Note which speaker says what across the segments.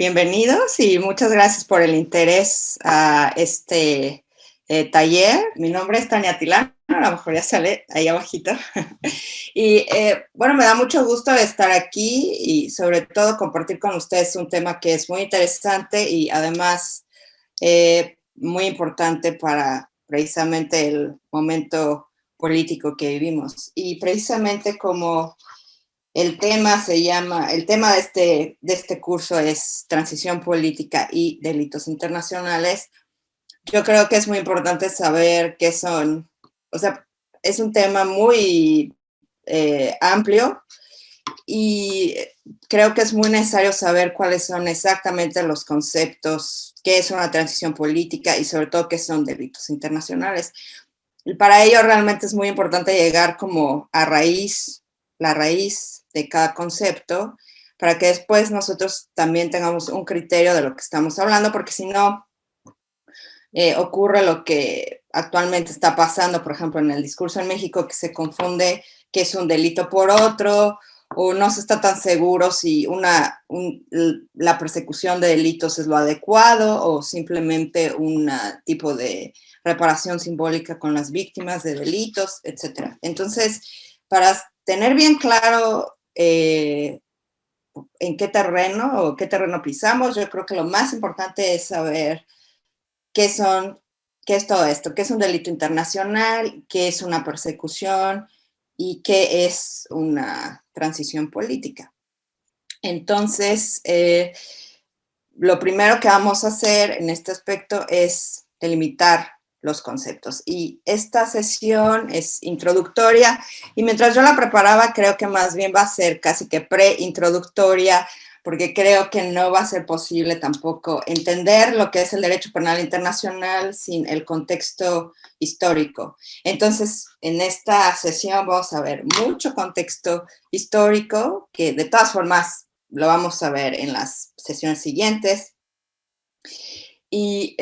Speaker 1: Bienvenidos y muchas gracias por el interés a este taller. Mi nombre es Tania Tilano, a lo mejor ya sale ahí abajito. Y bueno, me da mucho gusto estar aquí y sobre todo compartir con ustedes un tema que es muy interesante y además muy importante para precisamente el momento político que vivimos. Y precisamente como el tema de este curso es transición política y delitos internacionales. Yo creo que es muy importante saber qué son, o sea, es un tema muy amplio y creo que es muy necesario saber cuáles son exactamente los conceptos, qué es una transición política y sobre todo qué son delitos internacionales. Y para ello realmente es muy importante llegar como a la raíz de cada concepto, para que después nosotros también tengamos un criterio de lo que estamos hablando, porque si no, ocurre lo que actualmente está pasando, por ejemplo, en el discurso en México, que se confunde qué es un delito por otro, o no se está tan seguro si la persecución de delitos es lo adecuado o simplemente un tipo de reparación simbólica con las víctimas de delitos, etc. Entonces, para tener bien claro en qué terreno o qué terreno pisamos, yo creo que lo más importante es saber qué son, qué es todo esto, qué es un delito internacional, qué es una persecución y qué es una transición política. Entonces, lo primero que vamos a hacer en este aspecto es delimitar los conceptos. Y esta sesión es introductoria y mientras yo la preparaba creo que más bien va a ser casi que preintroductoria porque creo que no va a ser posible tampoco entender lo que es el derecho penal internacional sin el contexto histórico. Entonces, en esta sesión vamos a ver mucho contexto histórico, que de todas formas lo vamos a ver en las sesiones siguientes. Y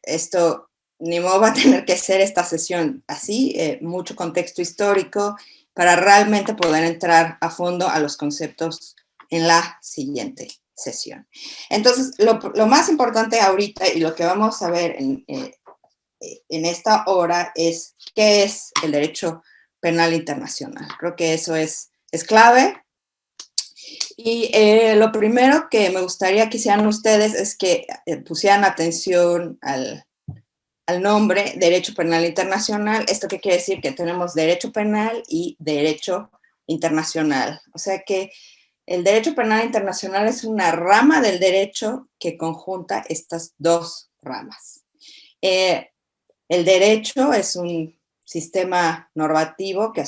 Speaker 1: esto, ni modo va a tener que ser esta sesión así, mucho contexto histórico, para realmente poder entrar a fondo a los conceptos en la siguiente sesión. Entonces, lo más importante ahorita y lo que vamos a ver en esta hora es qué es el derecho penal internacional. Creo que eso es clave. Y lo primero que me gustaría que hicieran ustedes es que pusieran atención al nombre Derecho Penal Internacional. ¿Esto qué quiere decir? Que tenemos derecho penal y derecho internacional. O sea que el derecho penal internacional es una rama del derecho que conjunta estas dos ramas. El derecho es un sistema normativo que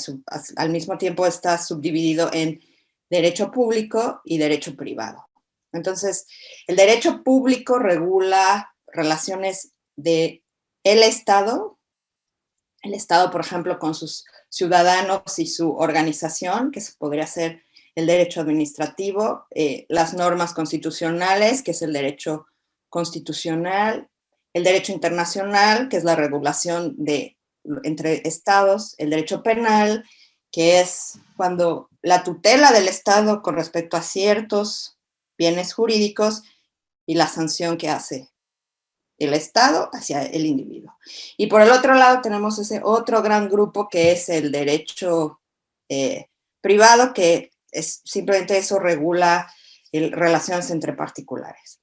Speaker 1: al mismo tiempo está subdividido en derecho público y derecho privado. Entonces, el derecho público regula relaciones de el Estado, por ejemplo, con sus ciudadanos y su organización, que podría ser el derecho administrativo, las normas constitucionales, que es el derecho constitucional, el derecho internacional, que es la regulación entre estados, el derecho penal, que es cuando la tutela del Estado con respecto a ciertos bienes jurídicos y la sanción que hace el Estado hacia el individuo. Y por el otro lado tenemos ese otro gran grupo que es el derecho privado, que es simplemente eso regula relaciones entre particulares.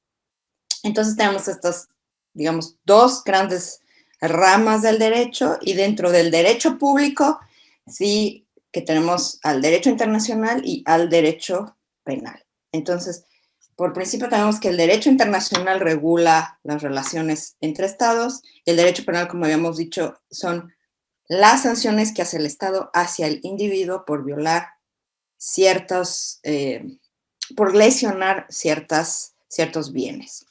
Speaker 1: Entonces tenemos estas, digamos, dos grandes ramas del derecho y dentro del derecho público sí que tenemos al derecho internacional y al derecho penal. Entonces, por principio tenemos que el derecho internacional regula las relaciones entre estados y el derecho penal, como habíamos dicho, son las sanciones que hace el Estado hacia el individuo por violar por lesionar ciertos bienes.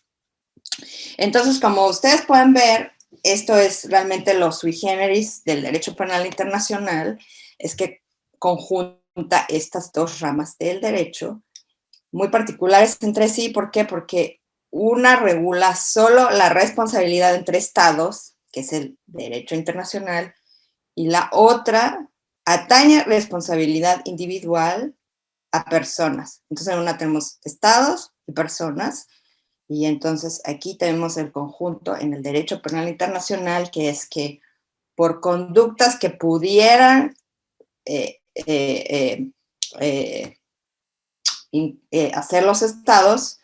Speaker 1: Entonces, como ustedes pueden ver, esto es realmente lo sui generis del derecho penal internacional, es que conjunta estas dos ramas del derecho, muy particulares entre sí. ¿Por qué? Porque una regula solo la responsabilidad entre estados, que es el derecho internacional, y la otra atañe responsabilidad individual a personas. Entonces en una tenemos estados y personas. Y entonces aquí tenemos el conjunto en el derecho penal internacional, que es que por conductas que pudieran hacer los estados,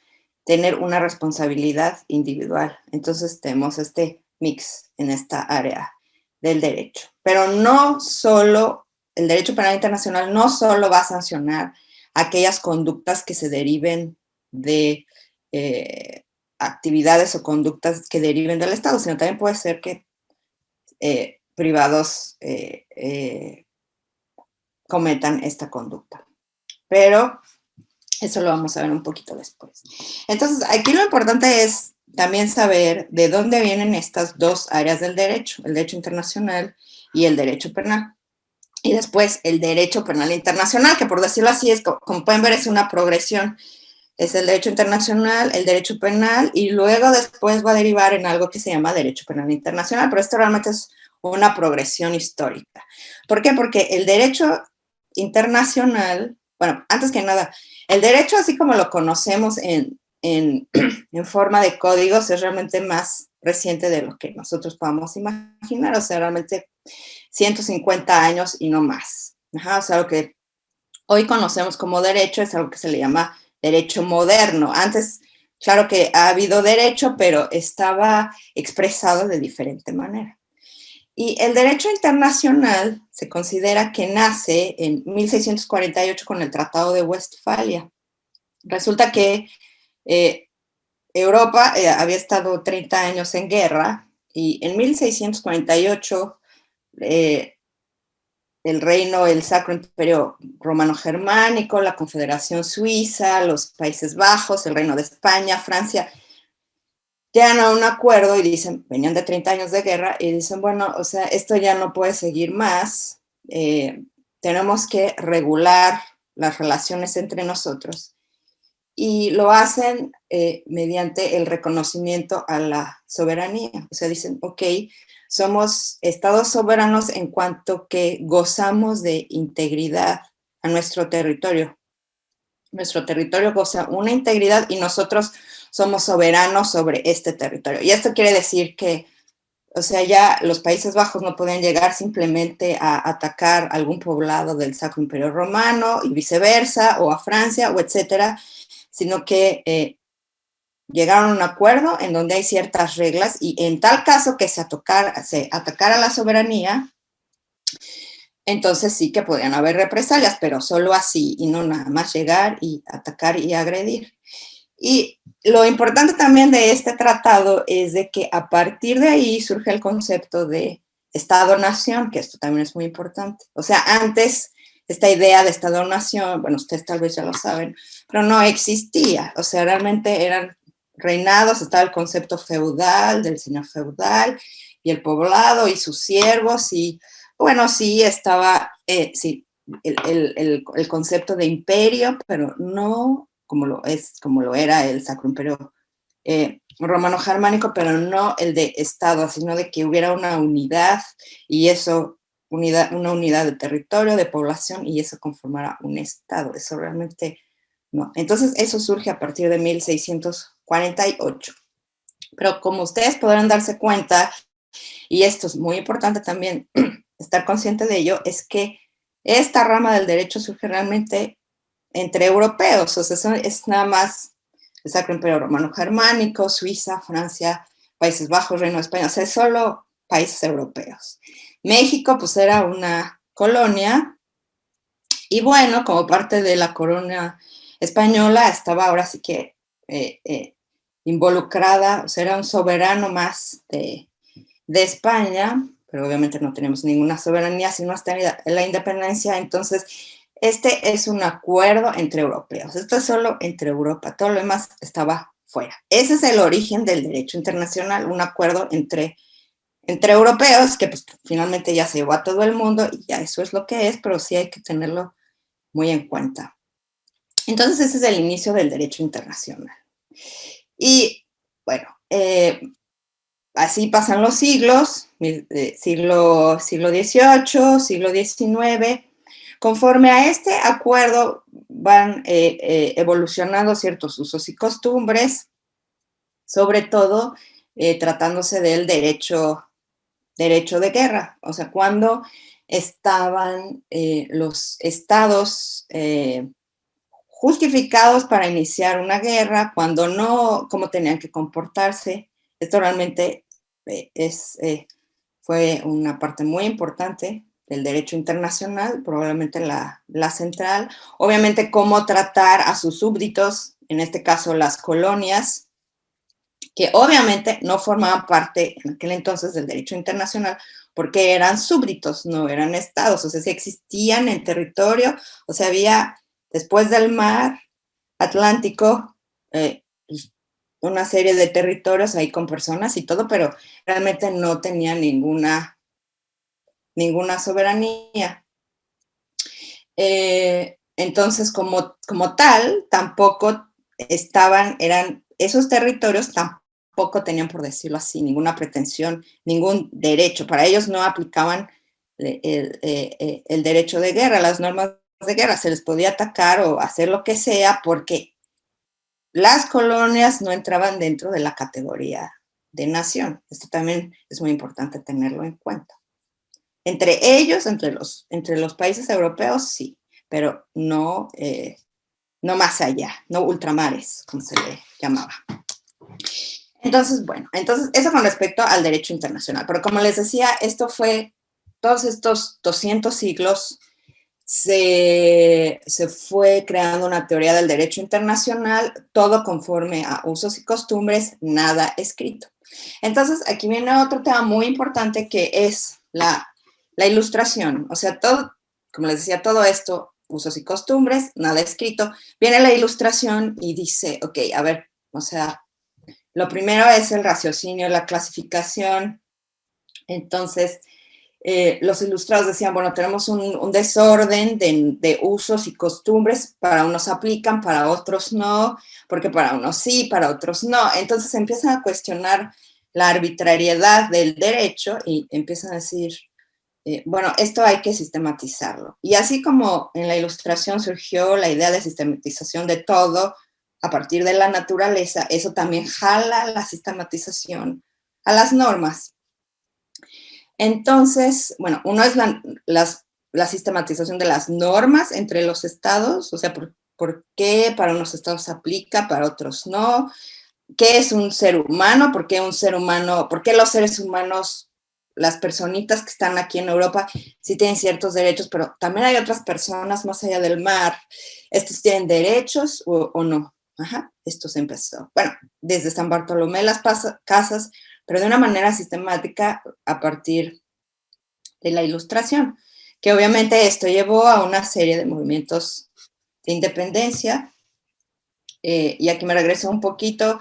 Speaker 1: tener una responsabilidad individual. Entonces tenemos este mix en esta área del derecho. Pero no solo, el derecho penal internacional no solo va a sancionar aquellas conductas que se deriven de actividades o conductas que deriven del Estado, sino también puede ser que privados cometan esta conducta. Pero eso lo vamos a ver un poquito después. Entonces, aquí lo importante es también saber de dónde vienen estas dos áreas del derecho, el derecho internacional y el derecho penal. Y después el derecho penal internacional, que por decirlo así, es, como pueden ver, es una progresión. Es el derecho internacional, el derecho penal, y luego después va a derivar en algo que se llama derecho penal internacional, pero esto realmente es una progresión histórica. ¿Por qué? Porque el derecho internacional, bueno, antes que nada, el derecho así como lo conocemos en forma de códigos es realmente más reciente de lo que nosotros podamos imaginar, o sea, realmente 150 años y no más. Ajá, o sea, lo que hoy conocemos como derecho es algo que se le llama derecho moderno. Antes, claro que ha habido derecho, pero estaba expresado de diferente manera. Y el derecho internacional se considera que nace en 1648 con el Tratado de Westfalia. Resulta que Europa había estado 30 años en guerra y en 1648 el Sacro Imperio Romano-Germánico, la Confederación Suiza, los Países Bajos, el Reino de España, Francia, llegan a un acuerdo y dicen, venían de 30 años de guerra, y dicen, bueno, o sea, esto ya no puede seguir más, tenemos que regular las relaciones entre nosotros. Y lo hacen mediante el reconocimiento a la soberanía. O sea, dicen, ok, somos estados soberanos en cuanto que gozamos de integridad a nuestro territorio. Nuestro territorio goza una integridad y nosotros somos soberanos sobre este territorio. Y esto quiere decir que, o sea, ya los Países Bajos no pueden llegar simplemente a atacar algún poblado del Sacro Imperio Romano y viceversa, o a Francia, o etcétera, sino que llegaron a un acuerdo en donde hay ciertas reglas y en tal caso que se atacara la soberanía, entonces sí que podrían haber represalias, pero solo así y no nada más llegar y atacar y agredir. Y lo importante también de este tratado es de que a partir de ahí surge el concepto de Estado-nación, que esto también es muy importante. O sea, antes esta idea de Estado-nación, bueno, ustedes tal vez ya lo saben, pero no existía. O sea, realmente eran reinados, estaba el concepto feudal, del señor feudal, y el poblado y sus siervos, y bueno, sí estaba, sí, el concepto de imperio, pero no como lo era el Sacro Imperio Romano-Germánico, pero no el de Estado, sino de que hubiera una unidad y eso, una unidad de territorio, de población, y eso conformara un Estado. Eso realmente no. Entonces, eso surge a partir de 1648. Pero como ustedes podrán darse cuenta, y esto es muy importante también estar consciente de ello, es que esta rama del derecho surge realmente entre europeos, o sea, es nada más el Sacro Imperio Romano Germánico, Suiza, Francia, Países Bajos, Reino de España, o sea, es solo países europeos. México, pues era una colonia, y bueno, como parte de la corona española, estaba ahora sí que involucrada, o sea, era un soberano más de España, pero obviamente no tenemos ninguna soberanía sino hasta la independencia. Entonces, este es un acuerdo entre europeos. Esto es solo entre Europa, todo lo demás estaba fuera. Ese es el origen del derecho internacional, un acuerdo entre europeos que pues, finalmente ya se llevó a todo el mundo y ya eso es lo que es, pero sí hay que tenerlo muy en cuenta. Entonces, ese es el inicio del derecho internacional. Y bueno, así pasan los siglos, siglo XVIII, siglo XIX, Conforme a este acuerdo van evolucionando ciertos usos y costumbres, sobre todo tratándose del derecho de guerra, o sea, cuando estaban los estados justificados para iniciar una guerra, cuando no, cómo tenían que comportarse. Esto realmente fue una parte muy importante del derecho internacional, probablemente la central. Obviamente, cómo tratar a sus súbditos, en este caso las colonias, que obviamente no formaban parte en aquel entonces del derecho internacional, porque eran súbditos, no eran estados, o sea, si existían en territorio, o sea, había después del mar Atlántico, una serie de territorios ahí con personas y todo, pero realmente no tenían ninguna soberanía. Entonces, como tal, tampoco eran esos territorios tampoco tenían, por decirlo así, ninguna pretensión, ningún derecho. Para ellos no aplicaban el derecho de guerra, las normas de guerra. Se les podía atacar o hacer lo que sea porque las colonias no entraban dentro de la categoría de nación. Esto también es muy importante tenerlo en cuenta. Entre ellos, entre los países europeos, sí, pero no, no más allá, no ultramares, como se le llamaba. Entonces, bueno, eso con respecto al derecho internacional. Pero como les decía, todos estos 200 siglos se fue creando una teoría del derecho internacional, todo conforme a usos y costumbres, nada escrito. Entonces, aquí viene otro tema muy importante que es la ilustración. O sea, todo, como les decía, todo esto, usos y costumbres, nada escrito. Viene la ilustración y dice, ok, a ver, o sea, lo primero es el raciocinio, la clasificación. Entonces, los ilustrados decían, bueno, tenemos un desorden de usos y costumbres, para unos aplican, para otros no, porque para unos sí, para otros no. Entonces empiezan a cuestionar la arbitrariedad del derecho y empiezan a decir, bueno, esto hay que sistematizarlo. Y así como en la ilustración surgió la idea de sistematización de todo a partir de la naturaleza, eso también jala la sistematización a las normas. Entonces, bueno, uno es la sistematización de las normas entre los estados, o sea, por qué para unos estados se aplica, para otros no. ¿Qué es un ser humano? ¿Por qué un ser humano? ¿Por qué los seres humanos, las personitas que están aquí en Europa, sí tienen ciertos derechos, pero también hay otras personas más allá del mar? ¿Estos tienen derechos o no? Ajá, esto se empezó. Bueno, desde San Bartolomé las Casas, pero de una manera sistemática a partir de la Ilustración, que obviamente esto llevó a una serie de movimientos de independencia. Y aquí me regreso un poquito.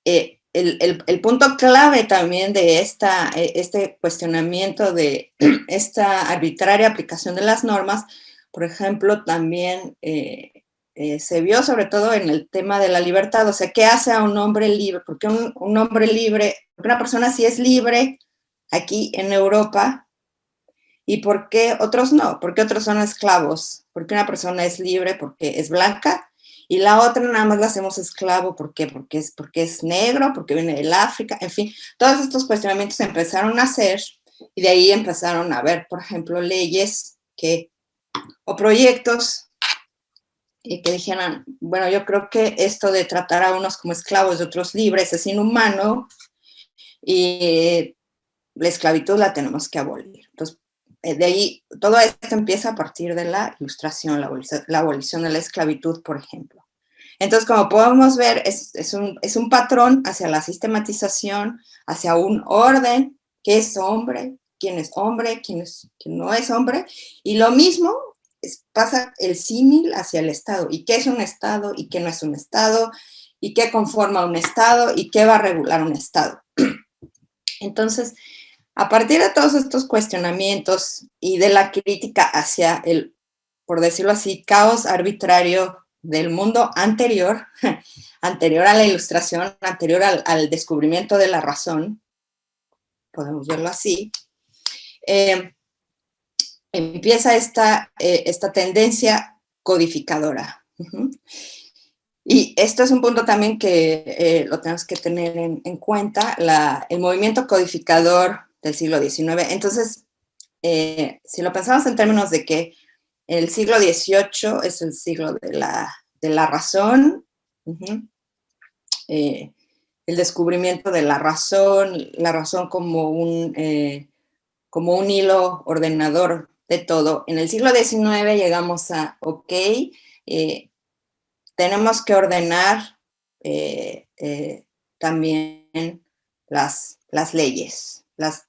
Speaker 1: El punto clave también de este cuestionamiento de esta arbitraria aplicación de las normas, por ejemplo, también se vio sobre todo en el tema de la libertad, o sea, ¿qué hace a un hombre libre? ¿Por qué un hombre libre, porque una persona sí es libre aquí en Europa y por qué otros no? ¿Por qué otros son esclavos? ¿Por qué una persona es libre porque es blanca? Y la otra nada más la hacemos esclavo, ¿por qué? Porque es negro, porque viene del África, en fin, todos estos cuestionamientos se empezaron a hacer y de ahí empezaron a haber, por ejemplo, leyes o proyectos que dijeran, bueno, yo creo que esto de tratar a unos como esclavos y otros libres es inhumano y la esclavitud la tenemos que abolir. Entonces, de ahí, todo esto empieza a partir de la Ilustración, la abolición de la esclavitud, por ejemplo. Entonces, como podemos ver, es un patrón hacia la sistematización, hacia un orden, qué es hombre, quién no es hombre, y lo mismo pasa el símil hacia el Estado, y qué es un Estado, y qué no es un Estado, y qué conforma un Estado, y qué va a regular un Estado. Entonces, a partir de todos estos cuestionamientos y de la crítica hacia el, por decirlo así, caos arbitrario del mundo anterior, anterior a la Ilustración, anterior al descubrimiento de la razón, podemos verlo así, empieza esta tendencia codificadora. Y esto es un punto también que lo tenemos que tener en cuenta, el movimiento codificador del siglo XIX. Entonces, si lo pensamos en términos de que el siglo XVIII es el siglo de la razón, el descubrimiento de la razón como un hilo ordenador de todo. En el siglo XIX llegamos a, ok, tenemos que ordenar también las leyes, las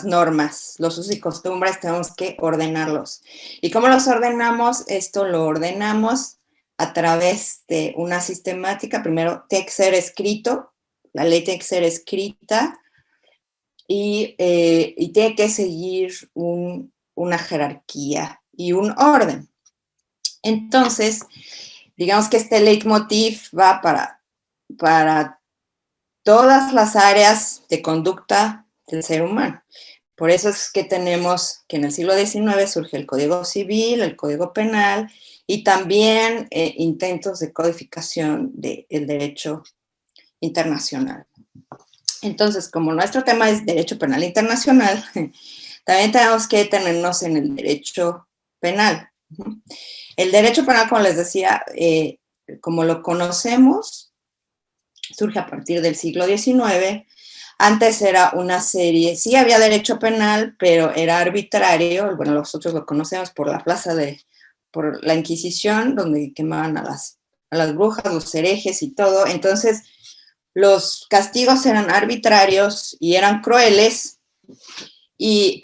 Speaker 1: normas, los usos y costumbres, tenemos que ordenarlos. ¿Y cómo los ordenamos? Esto lo ordenamos a través de una sistemática. Primero, tiene que ser escrito, la ley tiene que ser escrita y tiene que seguir una jerarquía y un orden. Entonces, digamos que este leitmotiv va para todas las áreas de conducta del ser humano. Por eso es que tenemos que en el siglo XIX surge el Código Civil, el Código Penal y también intentos de codificación del derecho internacional. Entonces, como nuestro tema es derecho penal internacional, también tenemos que detenernos en el derecho penal. El derecho penal, como les decía, como lo conocemos, surge a partir del siglo XIX. Antes era una serie, sí había derecho penal, pero era arbitrario. Bueno, nosotros lo conocemos por por la Inquisición, donde quemaban a las brujas, los herejes y todo. Entonces, los castigos eran arbitrarios y eran crueles y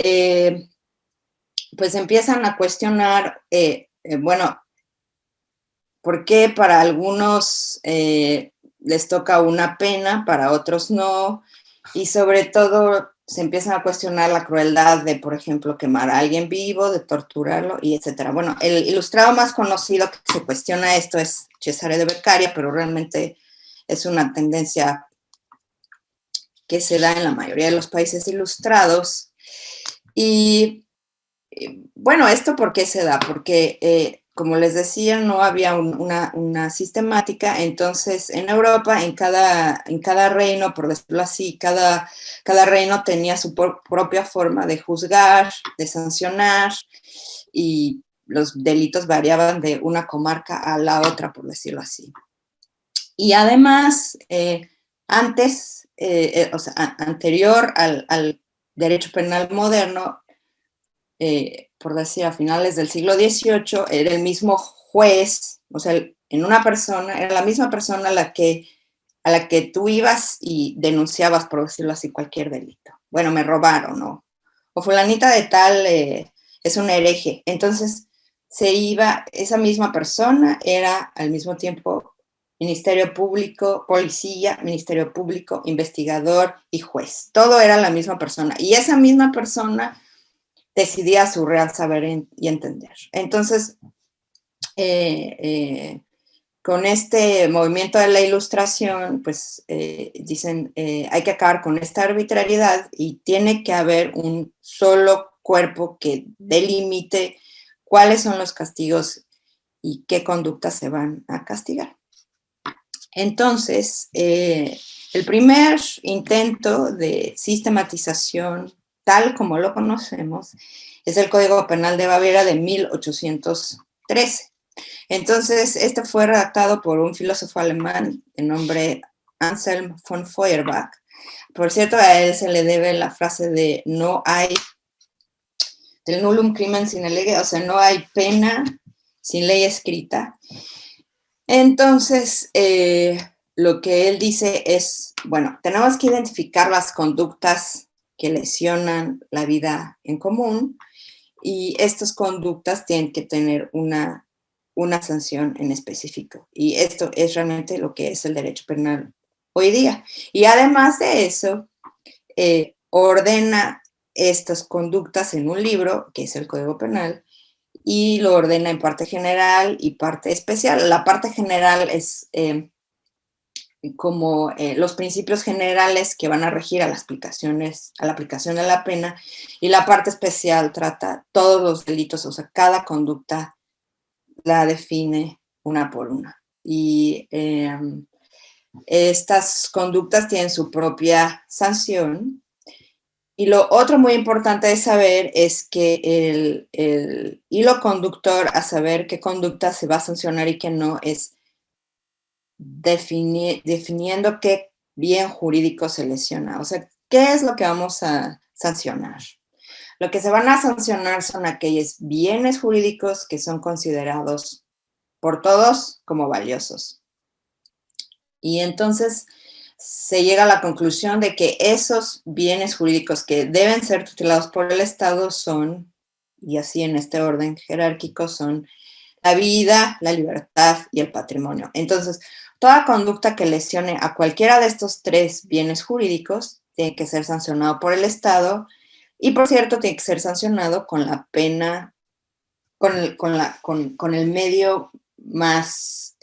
Speaker 1: pues empiezan a cuestionar, bueno, ¿por qué para algunos les toca una pena, para otros no? Y sobre todo se empiezan a cuestionar la crueldad de, por ejemplo, quemar a alguien vivo, de torturarlo, y etcétera. Bueno, el ilustrado más conocido que se cuestiona esto es Cesare de Beccaria, pero realmente es una tendencia que se da en la mayoría de los países ilustrados. Y bueno, ¿esto por qué se da? Porque, como les decía, no había una sistemática. Entonces, en Europa, en cada reino, por decirlo así, cada reino tenía su propia forma de juzgar, de sancionar, y los delitos variaban de una comarca a la otra, por decirlo así. Y además, antes, o sea, anterior al derecho penal moderno, por decir, a finales del siglo XVIII, era el mismo juez, o sea, en una persona, era la misma persona a la que tú ibas y denunciabas, por decirlo así, cualquier delito. Bueno, me robaron, ¿no? O fulanita de tal es un hereje. Entonces, esa misma persona era al mismo tiempo Ministerio Público, policía, Ministerio Público, investigador y juez. Todo era la misma persona. Y esa misma persona decidía su real saber y entender. Entonces, con este movimiento de la Ilustración, pues dicen, hay que acabar con esta arbitrariedad y tiene que haber un solo cuerpo que delimite cuáles son los castigos y qué conductas se van a castigar. Entonces, el primer intento de sistematización, tal como lo conocemos, es el Código Penal de Baviera de 1813. Entonces, este fue redactado por un filósofo alemán de nombre Anselm von Feuerbach. Por cierto, a él se le debe la frase de no hay, del nullum crimen sine lege, o sea, no hay pena sin ley escrita. Entonces, lo que él dice es, bueno, tenemos que identificar las conductas que lesionan la vida en común y estas conductas tienen que tener una sanción en específico. Y esto es realmente lo que es el derecho penal hoy día. Y además de eso, ordena estas conductas en un libro, que es el Código Penal, y lo ordena en parte general y parte especial. La parte general es como los principios generales que van a regir a las aplicaciones, a la aplicación de la pena, y la parte especial trata todos los delitos, o sea, cada conducta la define una por una. Y estas conductas tienen su propia sanción. Y lo otro muy importante de saber es que el hilo conductor a saber qué conducta se va a sancionar y qué no es definiendo qué bien jurídico se lesiona. O sea, ¿qué es lo que vamos a sancionar? Lo que se van a sancionar son aquellos bienes jurídicos que son considerados por todos como valiosos. Y entonces se llega a la conclusión de que esos bienes jurídicos que deben ser tutelados por el Estado son, y así en este orden jerárquico, son la vida, la libertad y el patrimonio. Entonces, toda conducta que lesione a cualquiera de estos tres bienes jurídicos tiene que ser sancionado por el Estado y, por cierto, tiene que ser sancionado con la pena, con el medio más,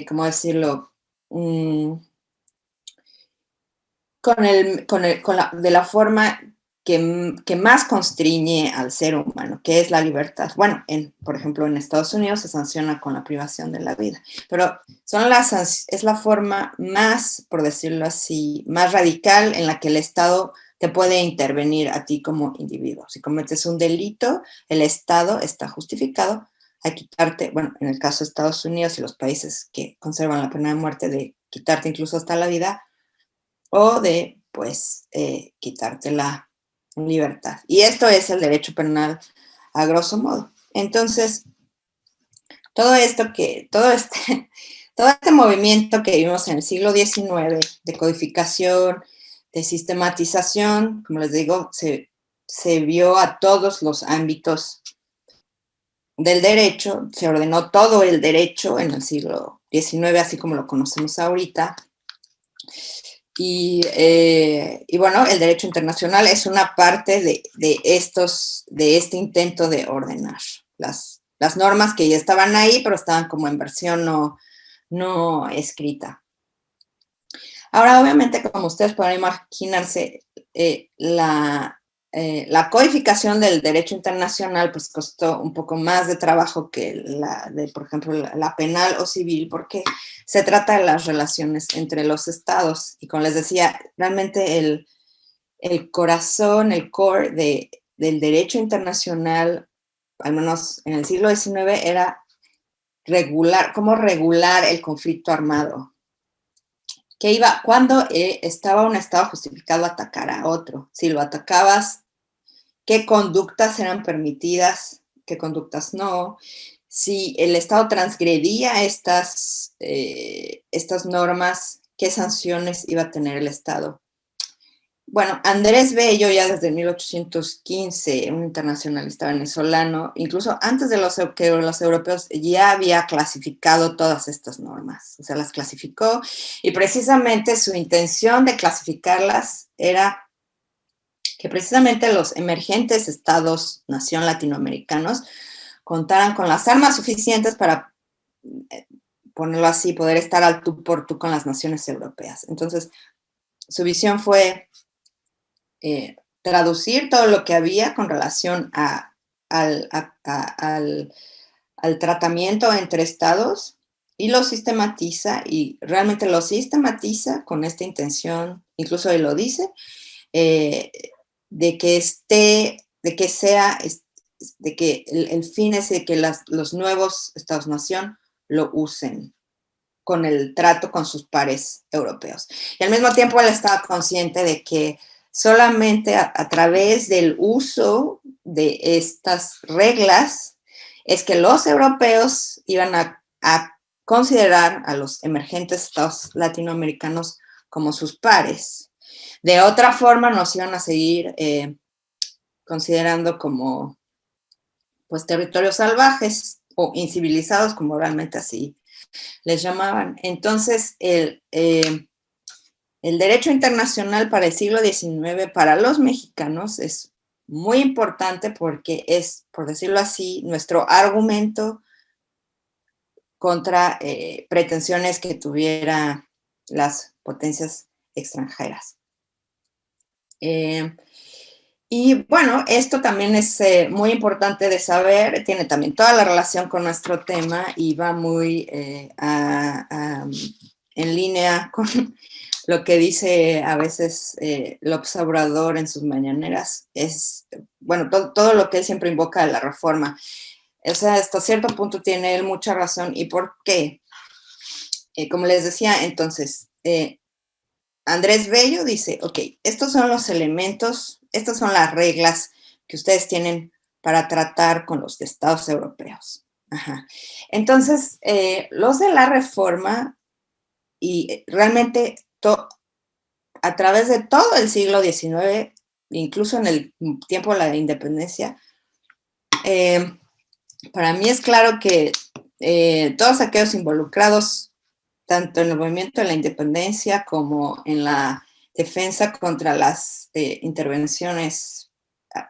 Speaker 1: ¿cómo decirlo? De la forma que más constriñe al ser humano, que es la libertad. Bueno, por ejemplo, en Estados Unidos se sanciona con la privación de la vida, pero es la forma más, por decirlo así, más radical en la que el Estado te puede intervenir a ti como individuo. Si cometes un delito, el Estado está justificado a quitarte, bueno, en el caso de Estados Unidos y los países que conservan la pena de muerte, de quitarte incluso hasta la vida, o de, pues, quitarte la libertad. Y esto es el derecho penal a grosso modo. Entonces, todo todo este movimiento que vivimos en el siglo XIX de codificación, de sistematización, como les digo, se vio a todos los ámbitos del derecho, se ordenó todo el derecho en el siglo XIX, así como lo conocemos ahorita. Y bueno, el derecho internacional es una parte de este intento de ordenar las normas que ya estaban ahí, pero estaban como en versión no escrita. Ahora, obviamente, como ustedes pueden imaginarse, la codificación del derecho internacional pues costó un poco más de trabajo que por ejemplo, la penal o civil, porque se trata de las relaciones entre los estados. Y como les decía, realmente el corazón, el core del derecho internacional, al menos en el siglo XIX, era cómo regular el conflicto armado. Cuando estaba un estado justificado a atacar a otro. Si lo atacabas, qué conductas eran permitidas, qué conductas no. Si el Estado transgredía estas normas, qué sanciones iba a tener el Estado. Bueno, Andrés Bello ya desde 1815, un internacionalista venezolano, incluso antes de que los europeos, ya había clasificado todas estas normas, o sea, las clasificó, y precisamente su intención de clasificarlas era que precisamente los emergentes estados-nación latinoamericanos contaran con las armas suficientes para, ponerlo así, poder estar al tú por tú con las naciones europeas. Entonces, su visión fue traducir todo lo que había con relación al tratamiento entre estados y lo sistematiza, y realmente lo sistematiza con esta intención, incluso él lo dice, de que el fin es de que los nuevos estados-nación lo usen con el trato con sus pares europeos. Y al mismo tiempo él estaba consciente de que solamente a través del uso de estas reglas es que los europeos iban a considerar a los emergentes estados latinoamericanos como sus pares. De otra forma nos iban a seguir considerando como pues territorios salvajes o incivilizados, como realmente así les llamaban. Entonces, el derecho internacional para el siglo XIX, para los mexicanos, es muy importante porque es, por decirlo así, nuestro argumento contra pretensiones que tuvieran las potencias extranjeras. Y bueno, esto también es muy importante de saber, tiene también toda la relación con nuestro tema y va muy en línea con lo que dice a veces López Obrador en sus mañaneras. Es, bueno, todo lo que él siempre invoca de la reforma. O sea, hasta cierto punto tiene él mucha razón. ¿Y por qué? Como les decía, entonces, Andrés Bello dice, ok, estos son los elementos, estas son las reglas que ustedes tienen para tratar con los estados europeos. Ajá. Entonces, los de la reforma, y realmente a través de todo el siglo XIX, incluso en el tiempo de la independencia, para mí es claro que todos aquellos involucrados tanto en el movimiento de la independencia como en la defensa contra las intervenciones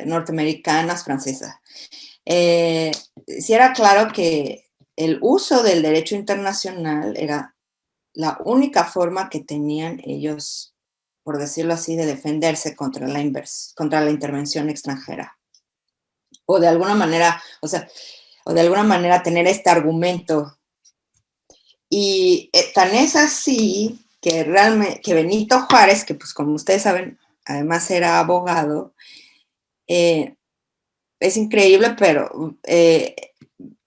Speaker 1: norteamericanas, francesas. Sí era claro que el uso del derecho internacional era la única forma que tenían ellos, por decirlo así, de defenderse contra la intervención extranjera. O de alguna manera, o de alguna manera tener este argumento. Y tan es así que realmente, que Benito Juárez, que pues como ustedes saben, además era abogado, es increíble, pero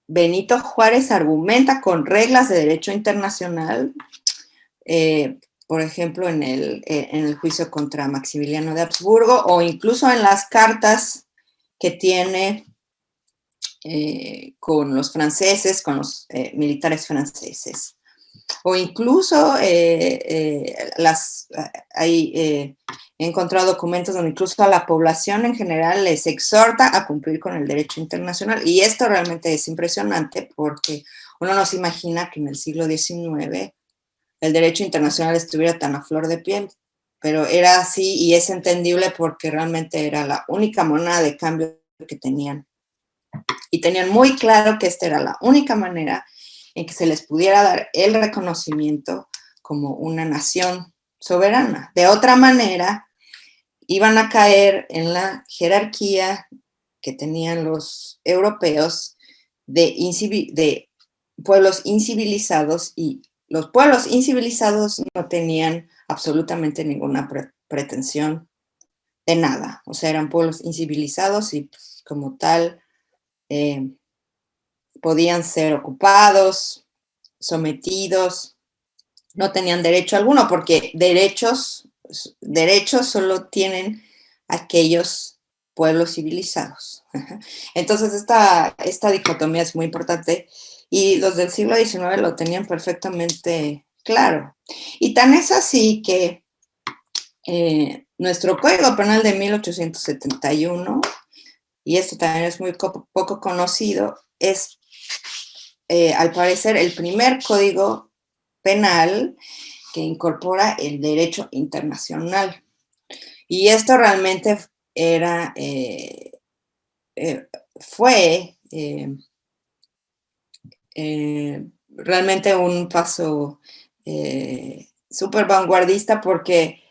Speaker 1: Benito Juárez argumenta con reglas de derecho internacional, por ejemplo, en el juicio contra Maximiliano de Habsburgo, o incluso en las cartas que tiene con los franceses, con los militares franceses. O incluso he encontrado documentos donde incluso a la población en general les exhorta a cumplir con el derecho internacional. Y esto realmente es impresionante porque uno no se imagina que en el siglo XIX el derecho internacional estuviera tan a flor de piel, pero era así y es entendible porque realmente era la única moneda de cambio que tenían. Y tenían muy claro que esta era la única manera en que se les pudiera dar el reconocimiento como una nación soberana. De otra manera, iban a caer en la jerarquía que tenían los europeos de pueblos incivilizados, y los pueblos incivilizados no tenían absolutamente ninguna pretensión de nada. O sea, eran pueblos incivilizados y pues, como tal podían ser ocupados, sometidos, no tenían derecho alguno, porque derechos solo tienen aquellos pueblos civilizados. Entonces, esta dicotomía es muy importante y los del siglo XIX lo tenían perfectamente claro. Y tan es así que nuestro Código Penal de 1871, y esto también es muy poco conocido, es al parecer el primer código penal que incorpora el derecho internacional. Y esto realmente era, fue realmente un paso súper vanguardista porque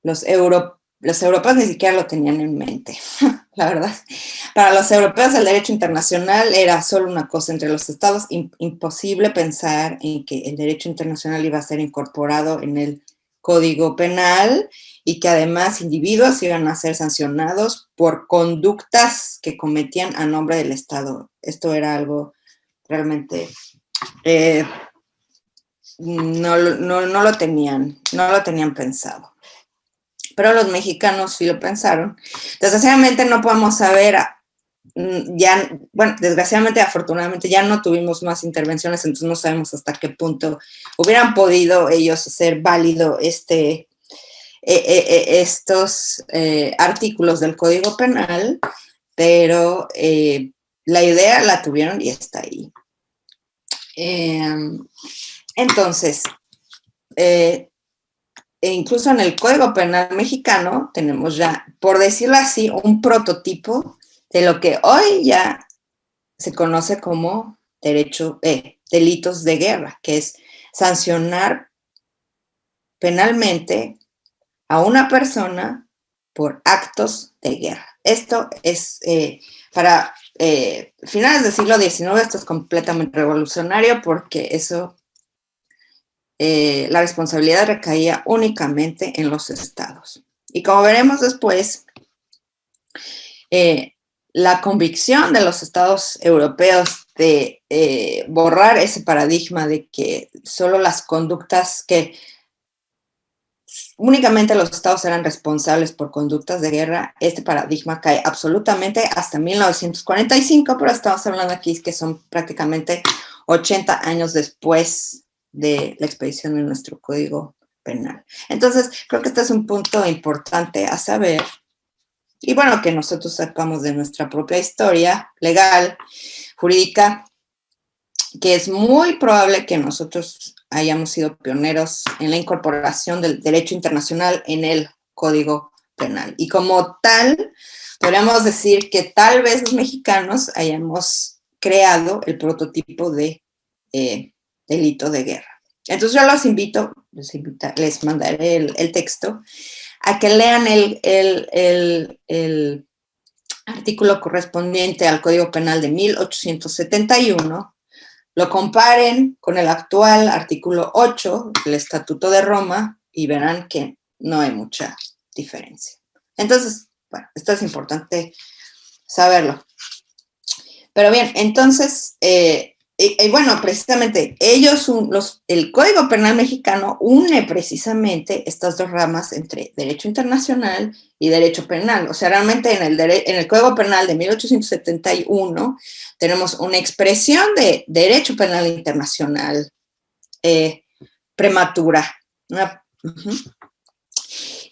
Speaker 1: los europeos ni siquiera lo tenían en mente, la verdad. Para los europeos el derecho internacional era solo una cosa entre los estados, imposible pensar en que el derecho internacional iba a ser incorporado en el Código Penal y que además individuos iban a ser sancionados por conductas que cometían a nombre del Estado. Esto era algo realmente... no lo tenían pensado. Pero los mexicanos sí lo pensaron. Desgraciadamente no podemos saber, desgraciadamente, afortunadamente ya no tuvimos más intervenciones, entonces no sabemos hasta qué punto hubieran podido ellos hacer válido estos artículos del Código Penal, pero la idea la tuvieron y está ahí. Entonces, e incluso en el Código Penal mexicano tenemos ya, por decirlo así, un prototipo de lo que hoy ya se conoce como delitos de guerra, que es sancionar penalmente a una persona por actos de guerra. Esto es para finales del siglo XIX, esto es completamente revolucionario porque eso, la responsabilidad recaía únicamente en los estados. Y como veremos después, la convicción de los estados europeos de borrar ese paradigma de que solo las conductas que únicamente los estados eran responsables por conductas de guerra, este paradigma cae absolutamente hasta 1945, pero estamos hablando aquí que son prácticamente 80 años después de la expedición de nuestro Código Penal. Entonces, creo que este es un punto importante a saber, y bueno, que nosotros sacamos de nuestra propia historia legal, jurídica, que es muy probable que nosotros hayamos sido pioneros en la incorporación del derecho internacional en el Código Penal. Y como tal, podríamos decir que tal vez los mexicanos hayamos creado el prototipo de delito de guerra. Entonces yo los invito, les mandaré el texto, a que lean el artículo correspondiente al Código Penal de 1871, lo comparen con el actual artículo 8 del Estatuto de Roma y verán que no hay mucha diferencia. Entonces, bueno, esto es importante saberlo. Pero bien, entonces, bueno, precisamente el Código Penal mexicano une precisamente estas dos ramas entre derecho internacional y derecho penal. O sea, realmente en el Código Penal de 1871 tenemos una expresión de derecho penal internacional prematura.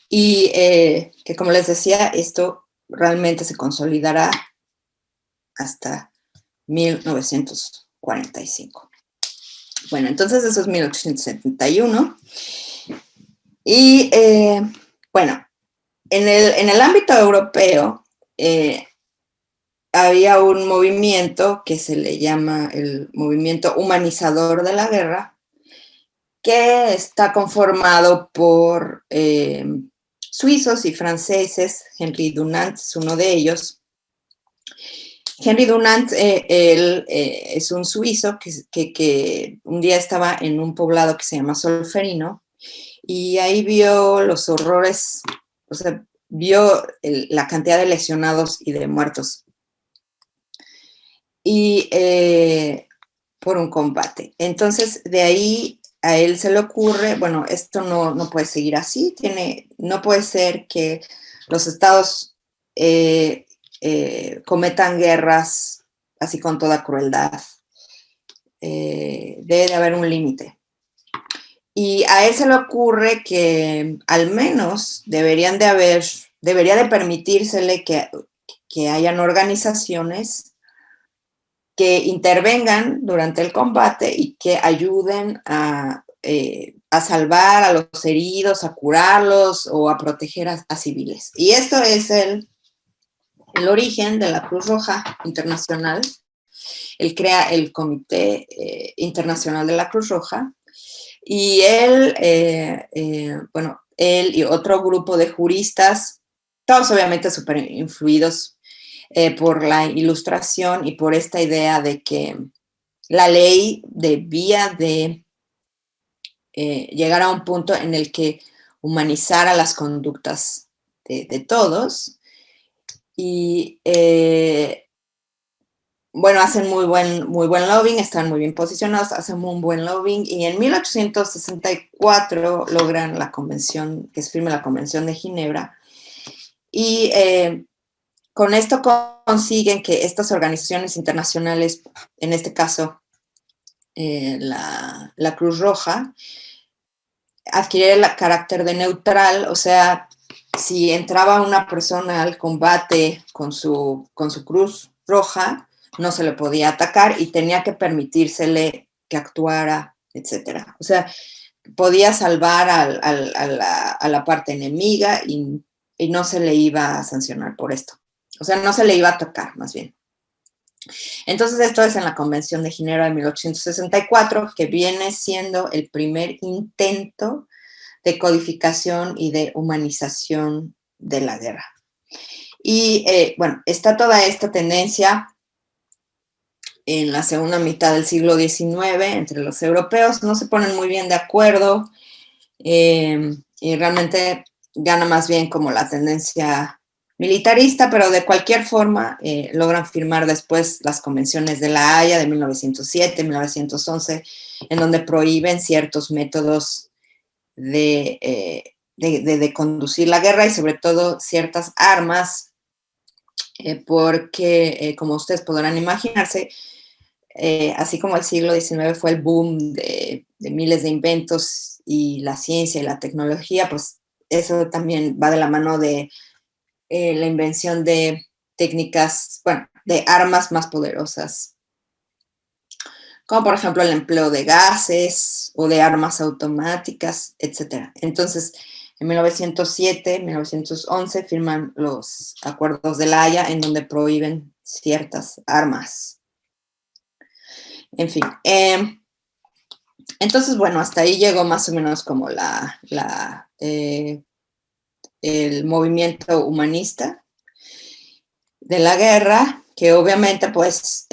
Speaker 1: Y que, como les decía, esto realmente se consolidará hasta 1945. Bueno, entonces eso es 1871. Y bueno, en el ámbito europeo había un movimiento que se le llama el movimiento humanizador de la guerra, que está conformado por suizos y franceses. Henri Dunant es uno de ellos. Henri Dunant, él es un suizo que un día estaba en un poblado que se llama Solferino y ahí vio los horrores, o sea, vio la cantidad de lesionados y de muertos y por un combate. Entonces, de ahí a él se le ocurre, bueno, esto no puede seguir así, no puede ser que los estados cometan guerras así con toda crueldad. Debe de haber un límite. Y a él se le ocurre que al menos debería de permitírsele que hayan organizaciones que intervengan durante el combate y que ayuden a salvar a los heridos, a curarlos o a proteger a civiles. Y esto es el origen de la Cruz Roja Internacional. Él crea el Comité Internacional de la Cruz Roja y él y otro grupo de juristas, todos obviamente súper influidos por la Ilustración y por esta idea de que la ley debía de llegar a un punto en el que humanizara las conductas de todos. Y bueno, hacen muy buen lobbying, están muy bien posicionados, hacen un buen lobbying y en 1864 logran la convención, que se firme la Convención de Ginebra y con esto consiguen que estas organizaciones internacionales, en este caso la Cruz Roja, adquiere el carácter de neutral, o sea, si entraba una persona al combate con su Cruz Roja, no se le podía atacar y tenía que permitírsele que actuara, etcétera. O sea, podía salvar a la parte enemiga y no se le iba a sancionar por esto. O sea, no se le iba a tocar, más bien. Entonces, esto es en la Convención de Ginebra de 1864, que viene siendo el primer intento de codificación y de humanización de la guerra. Y bueno, está toda esta tendencia en la segunda mitad del siglo XIX entre los europeos, no se ponen muy bien de acuerdo y realmente gana más bien como la tendencia militarista, pero de cualquier forma logran firmar después las convenciones de La Haya de 1907, 1911, en donde prohíben ciertos métodos de conducir la guerra y sobre todo ciertas armas, porque como ustedes podrán imaginarse, así como el siglo XIX fue el boom de miles de inventos y la ciencia y la tecnología, pues eso también va de la mano de la invención de técnicas, bueno, de armas más poderosas, como por ejemplo el empleo de gases o de armas automáticas, etc. Entonces, en 1907, 1911 firman los acuerdos de La Haya en donde prohíben ciertas armas. En fin, entonces, bueno, hasta ahí llegó más o menos como el movimiento humanista de la guerra, que obviamente pues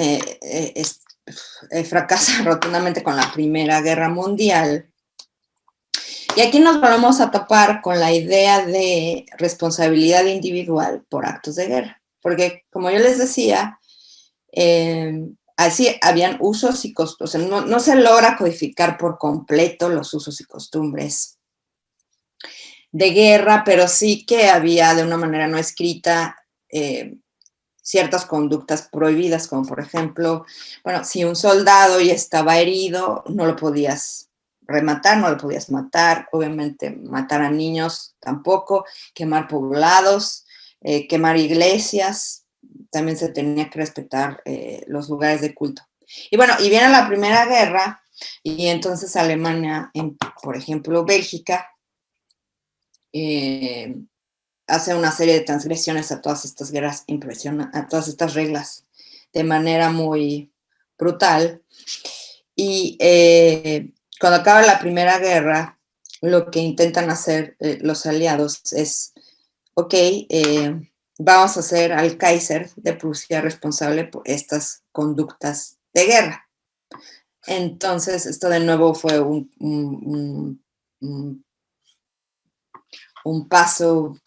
Speaker 1: fracasa rotundamente con la Primera Guerra Mundial. Y aquí nos volvemos a topar con la idea de responsabilidad individual por actos de guerra. Porque, como yo les decía, así habían usos y costumbres. O sea, no se logra codificar por completo los usos y costumbres de guerra, pero sí que había de una manera no escrita ciertas conductas prohibidas, como por ejemplo, bueno, si un soldado ya estaba herido, no lo podías rematar, no lo podías matar, obviamente matar a niños tampoco, quemar poblados, quemar iglesias, también se tenía que respetar los lugares de culto. Y bueno, y viene la Primera Guerra, y entonces Alemania, por ejemplo, Bélgica, hace una serie de transgresiones a todas estas guerras a todas estas reglas de manera muy brutal. Y cuando acaba la Primera Guerra, lo que intentan hacer los aliados es, ok, vamos a hacer al Kaiser de Prusia responsable por estas conductas de guerra. Entonces, esto de nuevo fue un paso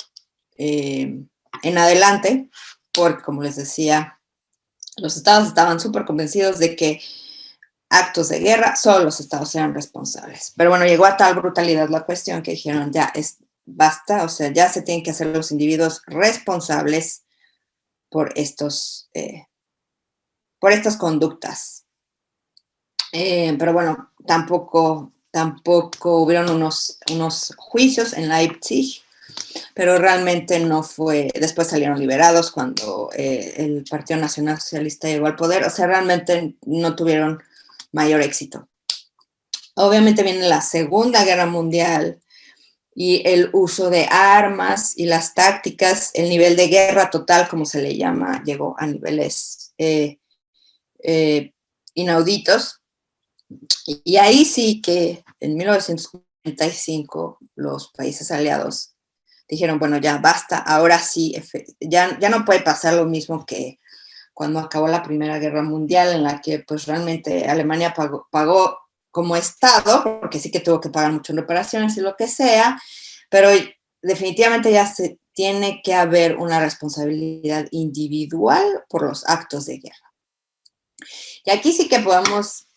Speaker 1: en adelante, porque como les decía, los estados estaban súper convencidos de que actos de guerra, solo los estados eran responsables. Pero bueno, llegó a tal brutalidad la cuestión que dijeron, ya, basta, o sea, ya se tienen que hacer los individuos responsables por por estas conductas. Pero bueno, tampoco hubieron unos juicios en Leipzig, pero realmente no fue, después salieron liberados cuando el Partido Nacional Socialista llegó al poder, o sea, realmente no tuvieron mayor éxito. Obviamente viene la Segunda Guerra Mundial y el uso de armas y las tácticas, el nivel de guerra total, como se le llama, llegó a niveles inauditos. Y ahí sí que en 1945 los países aliados dijeron, bueno, ya basta, ahora sí, ya no puede pasar lo mismo que cuando acabó la Primera Guerra Mundial, en la que pues realmente Alemania pagó como Estado, porque sí que tuvo que pagar muchas reparaciones y lo que sea, pero definitivamente ya se tiene que haber una responsabilidad individual por los actos de guerra. Y aquí sí que podemos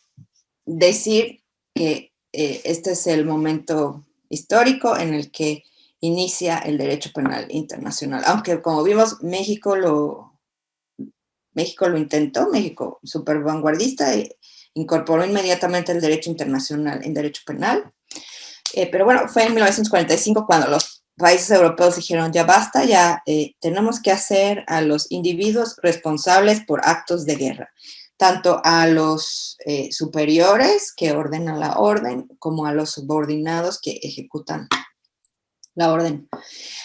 Speaker 1: decir que este es el momento histórico en el que inicia el derecho penal internacional. Aunque, como vimos, México lo intentó, México súper vanguardista, incorporó inmediatamente el derecho internacional en derecho penal. Pero bueno, fue en 1945 cuando los países europeos dijeron, ya basta, ya tenemos que hacer a los individuos responsables por actos de guerra, tanto a los superiores que ordenan la orden, como a los subordinados que ejecutan la orden.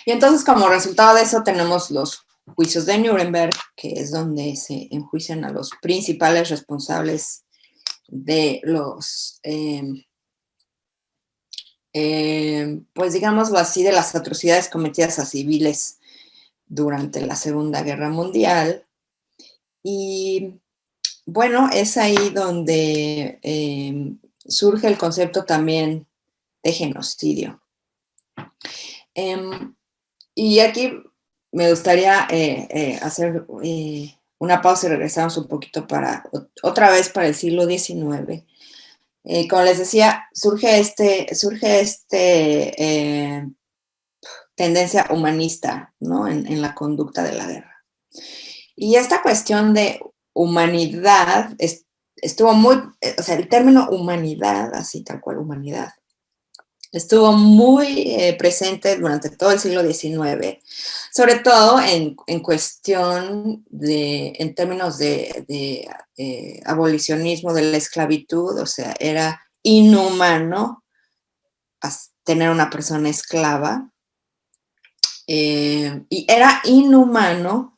Speaker 1: Y entonces, como resultado de eso, tenemos los juicios de Nuremberg, que es donde se enjuician a los principales responsables de los, pues digámoslo así, de las atrocidades cometidas a civiles durante la Segunda Guerra Mundial. Y bueno, es ahí donde surge el concepto también de genocidio. Y aquí me gustaría hacer una pausa y regresarnos un poquito otra vez para el siglo XIX. Como les decía, surge tendencia humanista, ¿no? En la conducta de la guerra. Y esta cuestión de humanidad estuvo muy, o sea, el término humanidad, así tal cual, humanidad, estuvo muy presente durante todo el siglo XIX, sobre todo en cuestión en términos de abolicionismo de la esclavitud, o sea, era inhumano tener una persona esclava, y era inhumano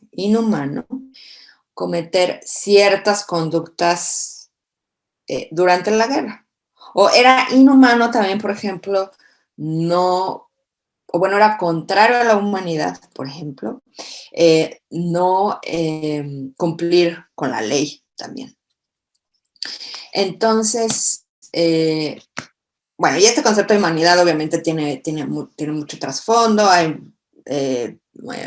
Speaker 1: cometer ciertas conductas durante la guerra. O era inhumano también, por ejemplo, era contrario a la humanidad, por ejemplo, no cumplir con la ley también. Entonces, bueno, y este concepto de humanidad obviamente tiene mucho trasfondo, hay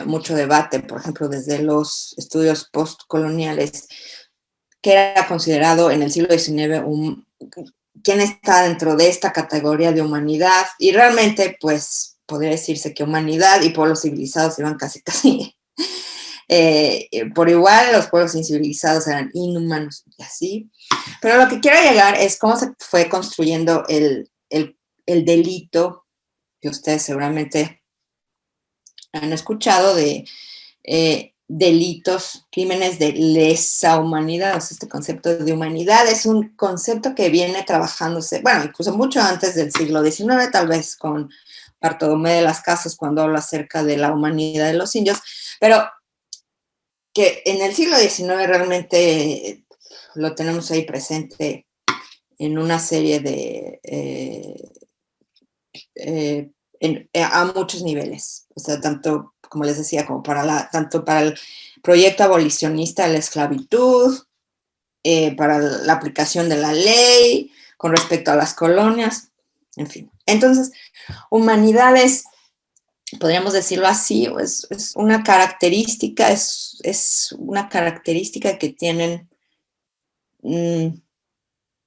Speaker 1: mucho debate, por ejemplo, desde los estudios postcoloniales, que era considerado en el siglo XIX quién está dentro de esta categoría de humanidad, y realmente, pues, podría decirse que humanidad y pueblos civilizados iban casi por igual, los pueblos incivilizados eran inhumanos y así. Pero lo que quiero llegar es cómo se fue construyendo el delito, que ustedes seguramente han escuchado, de delitos, crímenes de lesa humanidad. O sea, este concepto de humanidad es un concepto que viene trabajándose, bueno, incluso mucho antes del siglo XIX, tal vez con Bartolomé de las Casas, cuando habla acerca de la humanidad de los indios, pero que en el siglo XIX realmente lo tenemos ahí presente en una serie a muchos niveles. O sea, tanto, como les decía, como tanto para el proyecto abolicionista de la esclavitud, para la aplicación de la ley, con respecto a las colonias, en fin. Entonces, humanidades, podríamos decirlo así, es una característica, es una característica que tienen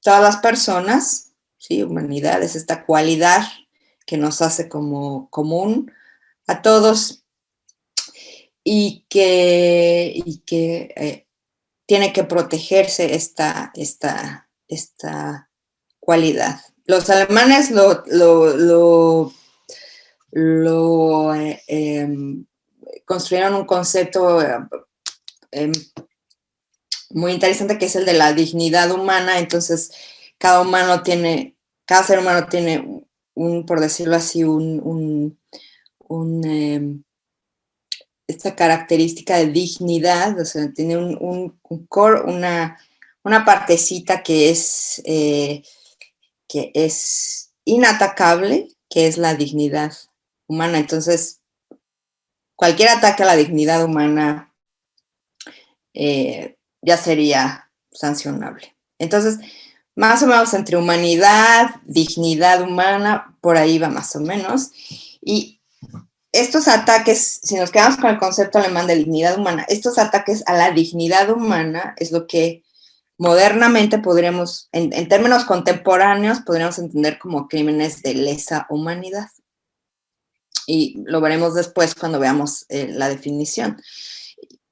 Speaker 1: todas las personas, ¿sí? Humanidad es esta cualidad que nos hace como común a todos y que tiene que protegerse esta cualidad. Los alemanes construyeron un concepto muy interesante, que es el de la dignidad humana. Entonces, cada ser humano tiene por decirlo así, esta característica de dignidad, o sea, tiene un core, una partecita que es inatacable, que es la dignidad humana. Entonces, cualquier ataque a la dignidad humana ya sería sancionable. Entonces, más o menos entre humanidad, dignidad humana, por ahí va más o menos. Y estos ataques, si nos quedamos con el concepto alemán de dignidad humana, estos ataques a la dignidad humana es lo que modernamente podríamos, en términos contemporáneos, podríamos entender como crímenes de lesa humanidad. Y lo veremos después cuando veamos la definición.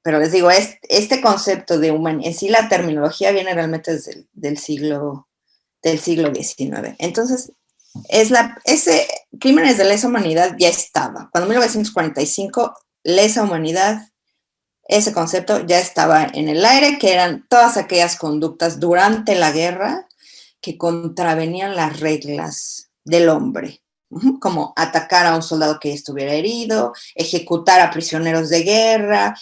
Speaker 1: Pero les digo, este concepto de humanidad, en sí la terminología viene realmente desde el siglo XIX. Entonces, ese crímenes de lesa humanidad ya estaba. Cuando en 1945, lesa humanidad, ese concepto ya estaba en el aire, que eran todas aquellas conductas durante la guerra que contravenían las reglas del hombre, como atacar a un soldado que estuviera herido, ejecutar a prisioneros de guerra,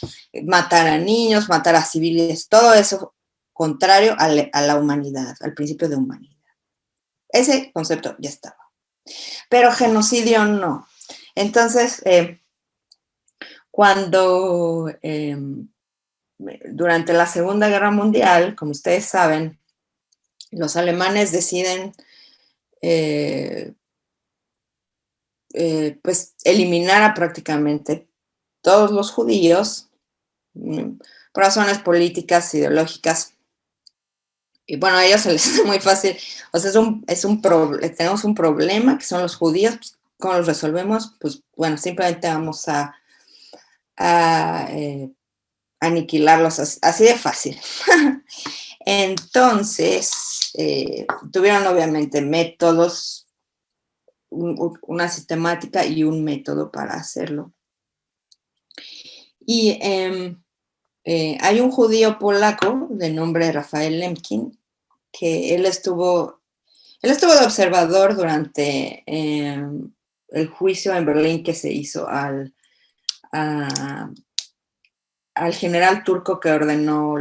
Speaker 1: matar a niños, matar a civiles, todo eso contrario a la humanidad, al principio de humanidad. Ese concepto ya estaba. Pero genocidio no. Entonces, cuando durante la Segunda Guerra Mundial, como ustedes saben, los alemanes deciden pues eliminar a prácticamente todos los judíos por razones políticas, ideológicas. Y bueno, a ellos se les hace muy fácil. O sea, tenemos un problema que son los judíos. Pues, ¿cómo los resolvemos? Pues bueno, simplemente vamos a aniquilarlos así de fácil. Entonces, tuvieron obviamente métodos, una sistemática y un método para hacerlo. Y hay un judío polaco de nombre Rafael Lemkin, que él estuvo de observador durante el juicio en Berlín que se hizo al general turco que ordenó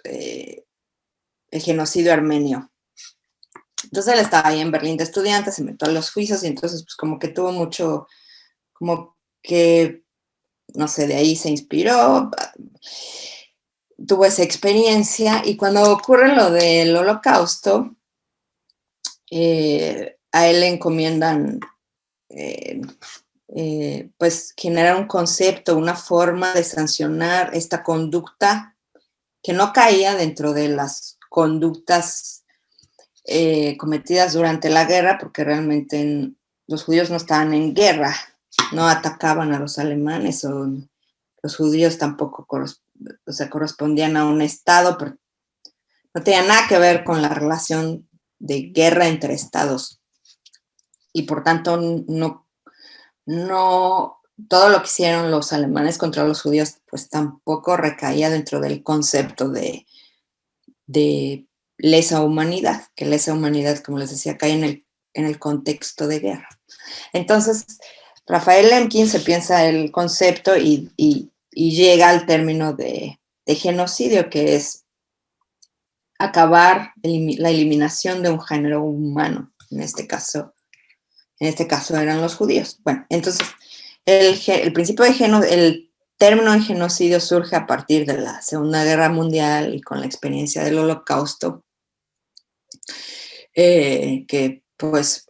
Speaker 1: el genocidio armenio. Entonces él estaba ahí en Berlín de estudiante, se metió a los juicios y entonces pues como que tuvo mucho, como que, no sé, de ahí se inspiró, tuvo esa experiencia y cuando ocurre lo del Holocausto, a él le encomiendan pues generar un concepto, una forma de sancionar esta conducta que no caía dentro de las conductas cometidas durante la guerra, porque realmente los judíos no estaban en guerra, no atacaban a los alemanes, o los judíos tampoco correspondían a un Estado, pero no tenía nada que ver con la relación de guerra entre estados. Y por tanto, no todo lo que hicieron los alemanes contra los judíos, pues tampoco recaía dentro del concepto de lesa humanidad, que lesa humanidad, como les decía, cae en el contexto de guerra. Entonces, Rafael Lemkin se piensa el concepto y llega al término de genocidio, que es acabar la eliminación de un género humano. En este caso eran los judíos. Bueno, entonces el principio el término de genocidio surge a partir de la Segunda Guerra Mundial y con la experiencia del Holocausto, que pues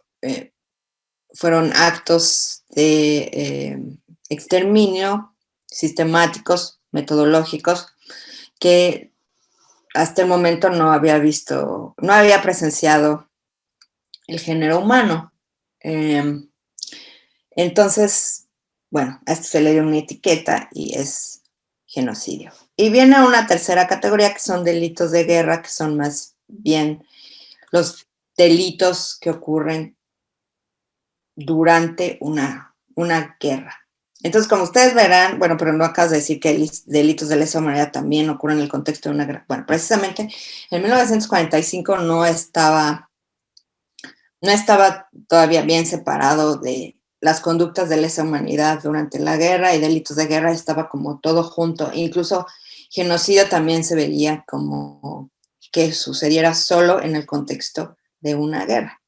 Speaker 1: fueron actos de exterminio sistemáticos, metodológicos, que hasta el momento no había presenciado el género humano. Entonces, bueno, a esto se le dio una etiqueta y es genocidio. Y viene una tercera categoría que son delitos de guerra, que son más bien los delitos que ocurren durante una guerra. Entonces, como ustedes verán, bueno, pero no acabas de decir que delitos de lesa humanidad también ocurren en el contexto de una guerra. Bueno, precisamente en 1945 no estaba todavía bien separado de las conductas de lesa humanidad durante la guerra y delitos de guerra, estaba como todo junto. Incluso genocidio también se veía como que sucediera solo en el contexto de una guerra.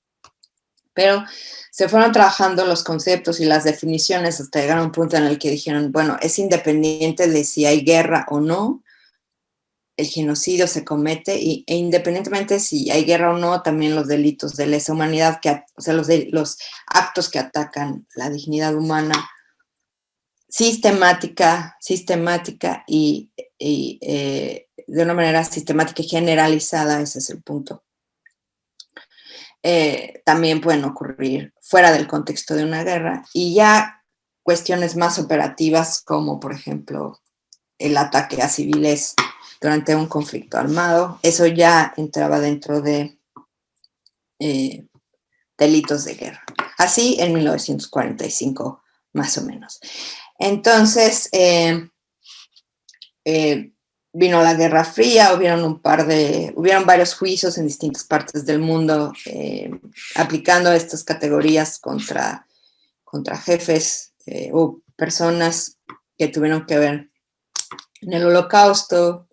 Speaker 1: Pero se fueron trabajando los conceptos y las definiciones hasta llegar a un punto en el que dijeron, bueno, es independiente de si hay guerra o no, el genocidio se comete e independientemente si hay guerra o no, también los delitos de lesa humanidad, o sea, los actos que atacan la dignidad humana, sistemática y de una manera sistemática y generalizada, ese es el punto. También pueden ocurrir fuera del contexto de una guerra y ya cuestiones más operativas como, por ejemplo, el ataque a civiles durante un conflicto armado, eso ya entraba dentro de delitos de guerra. Así en 1945, más o menos. Entonces, vino la Guerra Fría, hubieron varios juicios en distintas partes del mundo aplicando estas categorías contra jefes o personas que tuvieron que ver en el Holocausto.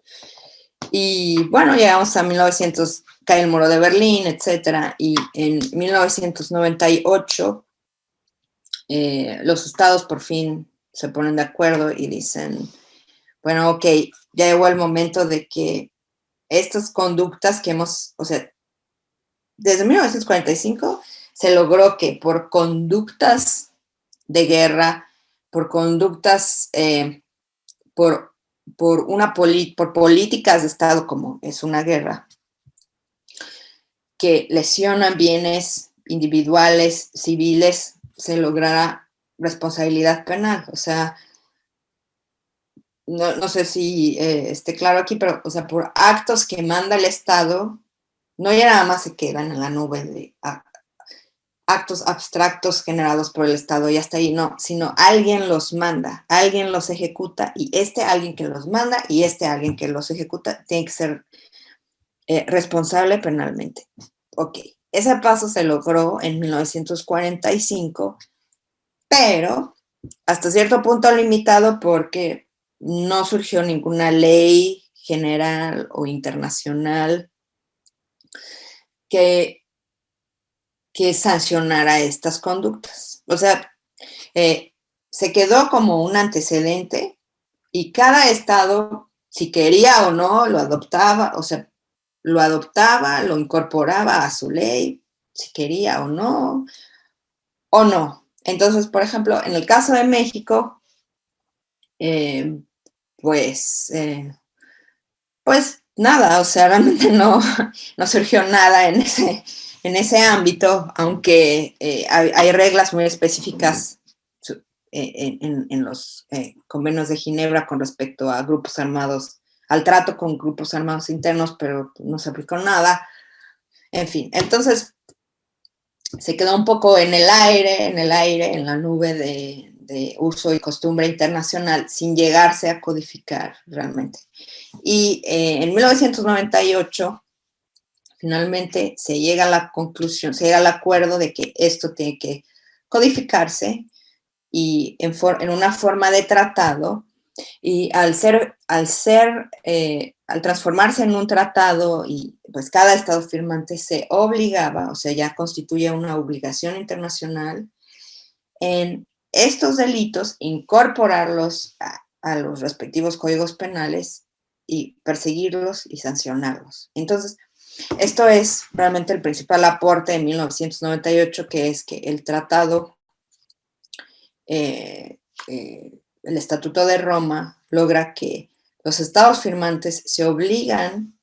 Speaker 1: Y bueno, llegamos a 1900, cae el muro de Berlín, etcétera, y en 1998 los estados por fin se ponen de acuerdo y dicen, bueno, ok, ya llegó el momento de que estas conductas que hemos, o sea, desde 1945 se logró que por conductas de guerra, por conductas, por políticas de Estado como es una guerra, que lesionan bienes individuales, civiles, se logrará responsabilidad penal. O sea, no sé si esté claro aquí, pero, o sea, por actos que manda el Estado, no ya nada más se quedan en la nube de actos abstractos generados por el Estado y hasta ahí, no, sino alguien los manda, alguien los ejecuta y alguien que los manda y alguien que los ejecuta tiene que ser responsable penalmente. Ok, ese paso se logró en 1945, pero hasta cierto punto limitado porque no surgió ninguna ley general o internacional que sancionara estas conductas. O sea, se quedó como un antecedente y cada estado, si quería o no, lo adoptaba, o sea, lo incorporaba a su ley, si quería o no. Entonces, por ejemplo, en el caso de México, pues nada, o sea, realmente no surgió nada en ese ámbito, aunque hay reglas muy específicas en los convenios de Ginebra con respecto a grupos armados, al trato con grupos armados internos, pero no se aplicó nada. En fin, entonces se quedó un poco en el aire, en la nube de uso y costumbre internacional, sin llegarse a codificar realmente. Y en 1998, finalmente se llega a la conclusión, se llega al acuerdo de que esto tiene que codificarse y en una forma de tratado, y al transformarse en un tratado y pues cada estado firmante se obligaba, o sea, ya constituye una obligación internacional en estos delitos, incorporarlos a los respectivos códigos penales y perseguirlos y sancionarlos. Entonces, esto es realmente el principal aporte de 1998, que es que el tratado, el Estatuto de Roma, logra que los estados firmantes se obligan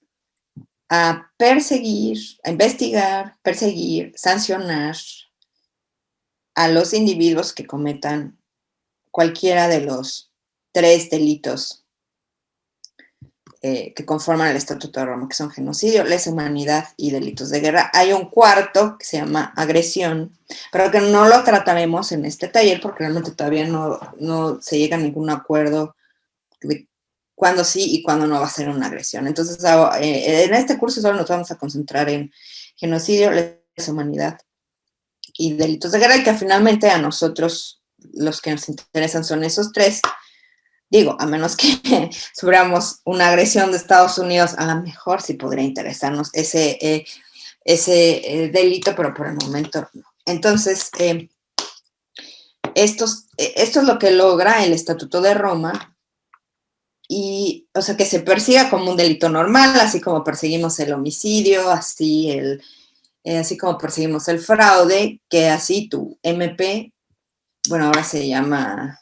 Speaker 1: a perseguir, a investigar, perseguir, sancionar a los individuos que cometan cualquiera de los 3 delitos que conforman el Estatuto de Roma, que son genocidio, lesa humanidad y delitos de guerra. Hay un cuarto que se llama agresión, pero que no lo trataremos en este taller porque realmente todavía no se llega a ningún acuerdo de cuándo sí y cuándo no va a ser una agresión. Entonces, en este curso solo nos vamos a concentrar en genocidio, lesa humanidad y delitos de guerra, y que finalmente a nosotros los que nos interesan son esos 3. Digo, a menos que suframos una agresión de Estados Unidos, a lo mejor sí podría interesarnos ese delito, pero por el momento no. Entonces, esto es lo que logra el Estatuto de Roma, y, o sea, que se persiga como un delito normal, así como perseguimos el homicidio, así como perseguimos el fraude, que así tu MP, bueno, ahora se llama...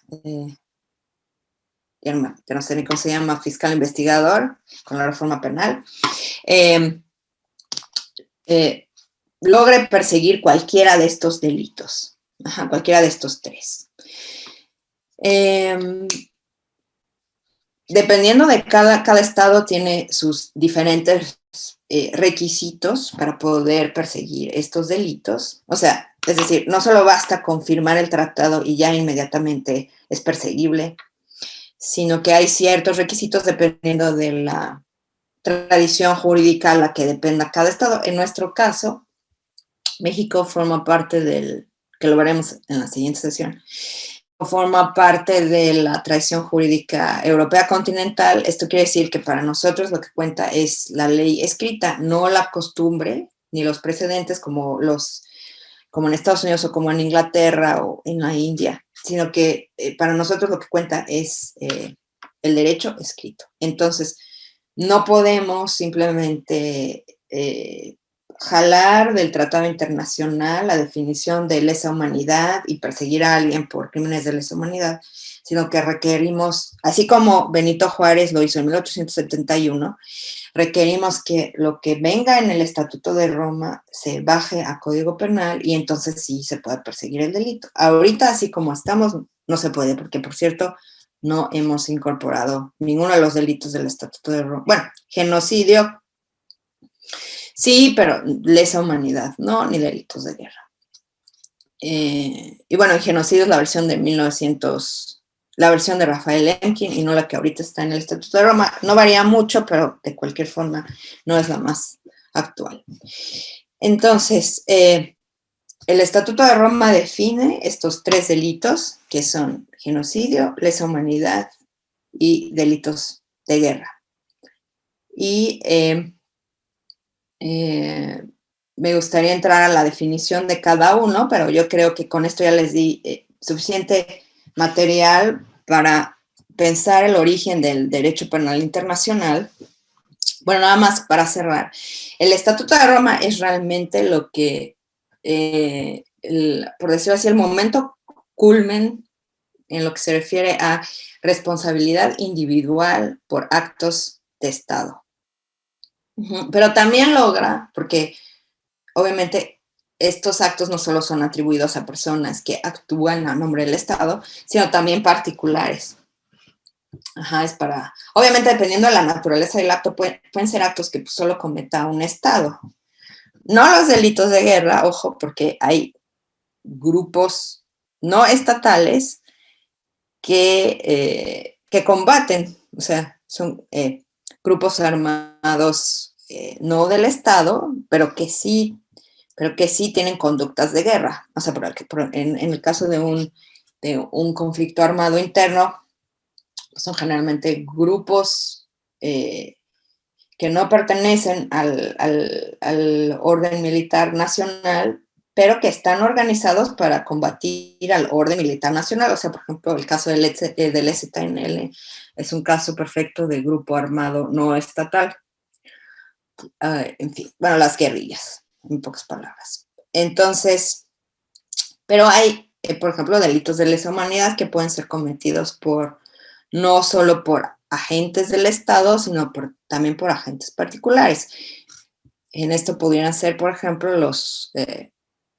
Speaker 1: que no sé ni cómo se llama, fiscal investigador, con la reforma penal, logre perseguir cualquiera de estos delitos, cualquiera de estos 3. Dependiendo de cada estado tiene sus diferentes requisitos para poder perseguir estos delitos. O sea, es decir, no solo basta con firmar el tratado y ya inmediatamente es perseguible. sino que hay ciertos requisitos dependiendo de la tradición jurídica a la que dependa cada estado. En nuestro caso, México forma parte que lo veremos en la siguiente sesión, forma parte de la tradición jurídica europea continental. Esto quiere decir que para nosotros lo que cuenta es la ley escrita, no la costumbre ni los precedentes como en Estados Unidos o como en Inglaterra o en la India, sino que para nosotros lo que cuenta es el derecho escrito. Entonces, no podemos simplemente jalar del tratado internacional la definición de lesa humanidad y perseguir a alguien por crímenes de lesa humanidad, sino que requerimos, así como Benito Juárez lo hizo en 1871, requerimos que lo que venga en el Estatuto de Roma se baje a Código Penal y entonces sí se puede perseguir el delito. Ahorita, así como estamos, no se puede, porque por cierto, no hemos incorporado ninguno de los delitos del Estatuto de Roma. Bueno, genocidio, sí, pero lesa humanidad, no, ni delitos de guerra. Y bueno, el genocidio es la versión de 1900, la versión de Rafael Lemkin y no la que ahorita está en el Estatuto de Roma. No varía mucho, pero de cualquier forma no es la más actual. Entonces, el Estatuto de Roma define estos 3 delitos, que son genocidio, lesa humanidad y delitos de guerra. Y me gustaría entrar a la definición de cada uno, pero yo creo que con esto ya les di suficiente material para pensar el origen del derecho penal internacional. Bueno, nada más para cerrar. El Estatuto de Roma es realmente lo que, por decirlo así, el momento culmen en lo que se refiere a responsabilidad individual por actos de Estado. Pero también logra, porque obviamente estos actos no solo son atribuidos a personas que actúan a nombre del Estado, sino también particulares. Es para, obviamente dependiendo de la naturaleza del acto, pueden ser actos que solo cometa un Estado. No los delitos de guerra, ojo, porque hay grupos no estatales que combaten, o sea, son grupos armados no del Estado, pero que sí tienen conductas de guerra. O sea, en el caso de un conflicto armado interno, son generalmente grupos que no pertenecen al orden militar nacional, pero que están organizados para combatir al orden militar nacional. O sea, por ejemplo, el caso del ZNL es un caso perfecto de grupo armado no estatal. En fin, bueno, las guerrillas, en pocas palabras. Entonces, pero hay, por ejemplo, delitos de lesa humanidad que pueden ser cometidos no solo por agentes del Estado, sino también por agentes particulares. En esto pudieran ser, por ejemplo, los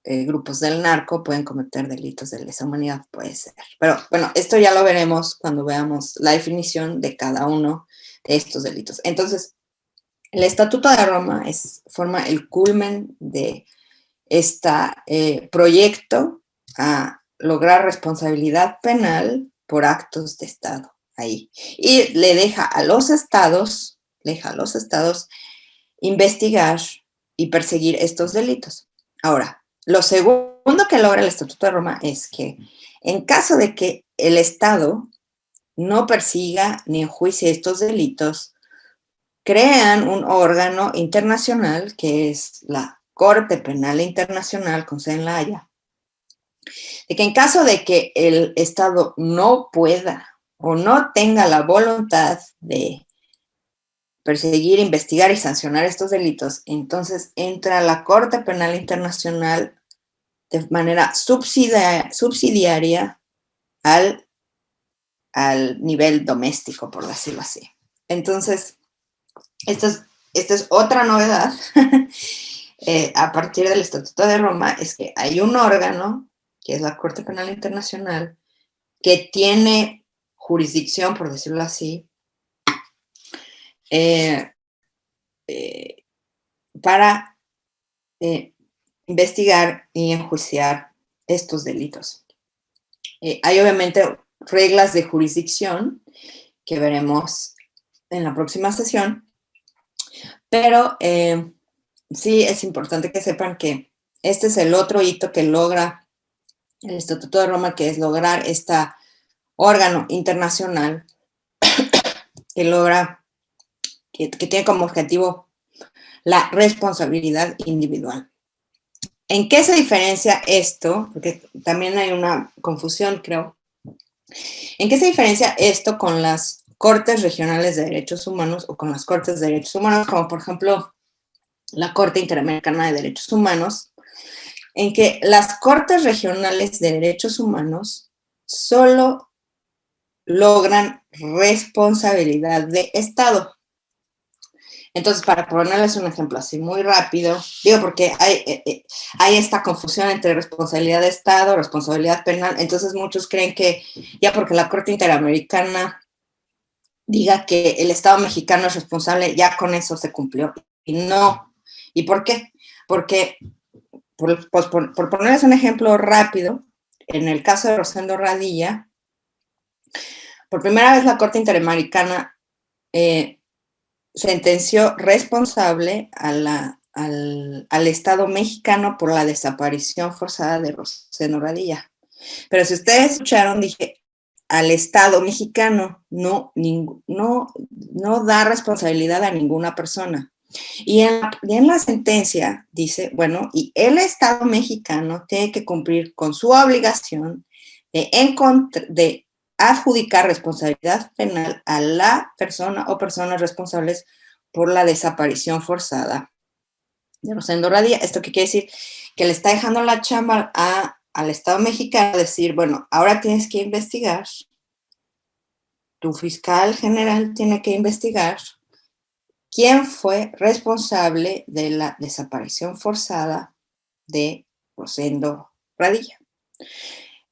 Speaker 1: grupos del narco pueden cometer delitos de lesa humanidad, puede ser. Pero bueno, esto ya lo veremos cuando veamos la definición de cada uno de estos delitos. Entonces, el Estatuto de Roma forma el culmen de este proyecto a lograr responsabilidad penal por actos de Estado ahí. Y le deja a los estados investigar y perseguir estos delitos. Ahora, lo segundo que logra el Estatuto de Roma es que en caso de que el Estado no persiga ni enjuicie estos delitos, crean un órgano internacional que es la Corte Penal Internacional con sede en La Haya, de que en caso de que el Estado no pueda o no tenga la voluntad de perseguir, investigar y sancionar estos delitos, entonces entra la Corte Penal Internacional de manera subsidiaria al nivel doméstico, por decirlo así. Entonces, esta es otra novedad a partir del Estatuto de Roma, es que hay un órgano, que es la Corte Penal Internacional, que tiene jurisdicción, por decirlo así, para investigar y enjuiciar estos delitos. Hay obviamente reglas de jurisdicción que veremos en la próxima sesión, pero sí es importante que sepan que este es el otro hito que logra el Estatuto de Roma, que es lograr este órgano internacional que logra, que tiene como objetivo la responsabilidad individual. ¿En qué se diferencia esto? Porque también hay una confusión, creo. ¿En qué se diferencia esto con las Cortes Regionales de Derechos Humanos o con las Cortes de Derechos Humanos, como por ejemplo la Corte Interamericana de Derechos Humanos? En que las Cortes Regionales de Derechos Humanos solo logran responsabilidad de Estado. Entonces, para ponerles un ejemplo así muy rápido, digo porque hay esta confusión entre responsabilidad de Estado, responsabilidad penal, entonces muchos creen que ya porque la Corte Interamericana diga que el Estado mexicano es responsable, ya con eso se cumplió. Y no. ¿Y por qué? Porque, por ponerles un ejemplo rápido, en el caso de Rosendo Radilla, por primera vez la Corte Interamericana sentenció responsable al Estado mexicano por la desaparición forzada de Rosendo Radilla. Pero si ustedes escucharon, dije, al Estado mexicano no da responsabilidad a ninguna persona. Y en la sentencia dice, bueno, y el Estado mexicano tiene que cumplir con su obligación de adjudicar responsabilidad penal a la persona o personas responsables por la desaparición forzada de Rosendo Radilla. ¿Esto qué quiere decir? Que le está dejando la chamba al Estado mexicano, decir, bueno, ahora tienes que investigar, tu fiscal general tiene que investigar quién fue responsable de la desaparición forzada de Rosendo Radilla.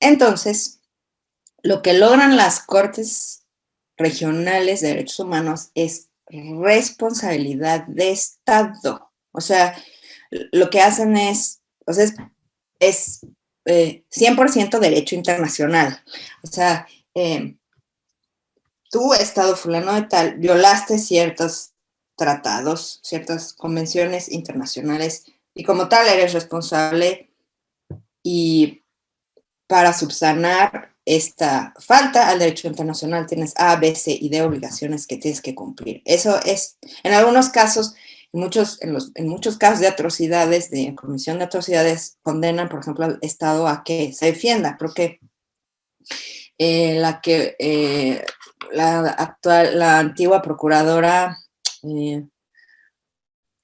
Speaker 1: Entonces, lo que logran las Cortes Regionales de Derechos Humanos es responsabilidad de Estado. O sea, lo que hacen es 100% derecho internacional. O sea, tú, Estado fulano de tal, violaste ciertos tratados, ciertas convenciones internacionales y como tal eres responsable, y para subsanar esta falta al derecho internacional tienes A, B, C y D obligaciones que tienes que cumplir. Eso es, en algunos casos, en muchos casos de atrocidades, de comisión de atrocidades, condenan, por ejemplo, al Estado a que se defienda. Creo que la antigua procuradora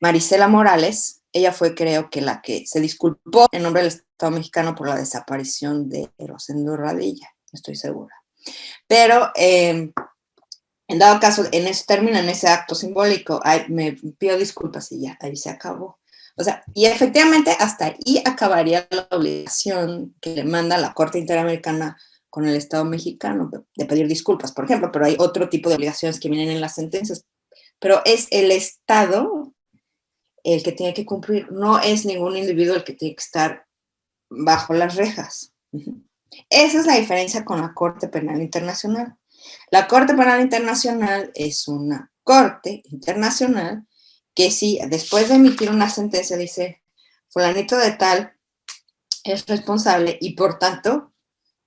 Speaker 1: Marisela Morales, ella fue, creo que, la que se disculpó en nombre del Estado mexicano por la desaparición de Rosendo Radilla, estoy segura. Pero, en dado caso, en ese término, en ese acto simbólico, me pido disculpas y ya, ahí se acabó. O sea, y efectivamente hasta ahí acabaría la obligación que le manda la Corte Interamericana con el Estado mexicano de pedir disculpas, por ejemplo, pero hay otro tipo de obligaciones que vienen en las sentencias. Pero es el Estado el que tiene que cumplir, no es ningún individuo el que tiene que estar bajo las rejas. Esa es la diferencia con la Corte Penal Internacional. La Corte Penal Internacional es una corte internacional que sí, después de emitir una sentencia dice, fulanito de tal es responsable y por tanto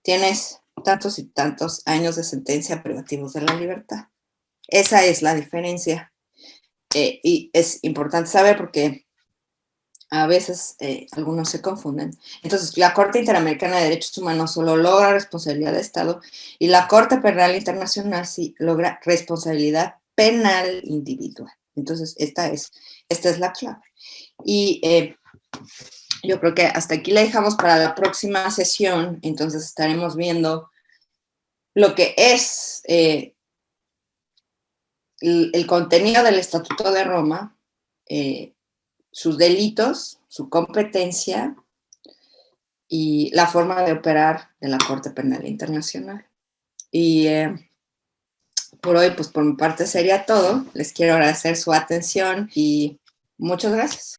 Speaker 1: tienes tantos y tantos años de sentencia privativos de la libertad. Esa es la diferencia. Y es importante saber porque a veces algunos se confunden. Entonces, la Corte Interamericana de Derechos Humanos solo logra responsabilidad de Estado y la Corte Penal Internacional sí logra responsabilidad penal individual. Entonces, esta es la clave. Y yo creo que hasta aquí la dejamos para la próxima sesión. Entonces, estaremos viendo lo que es el contenido del Estatuto de Roma, sus delitos, su competencia y la forma de operar de la Corte Penal Internacional. Y por hoy, pues por mi parte sería todo. Les quiero agradecer su atención y muchas gracias.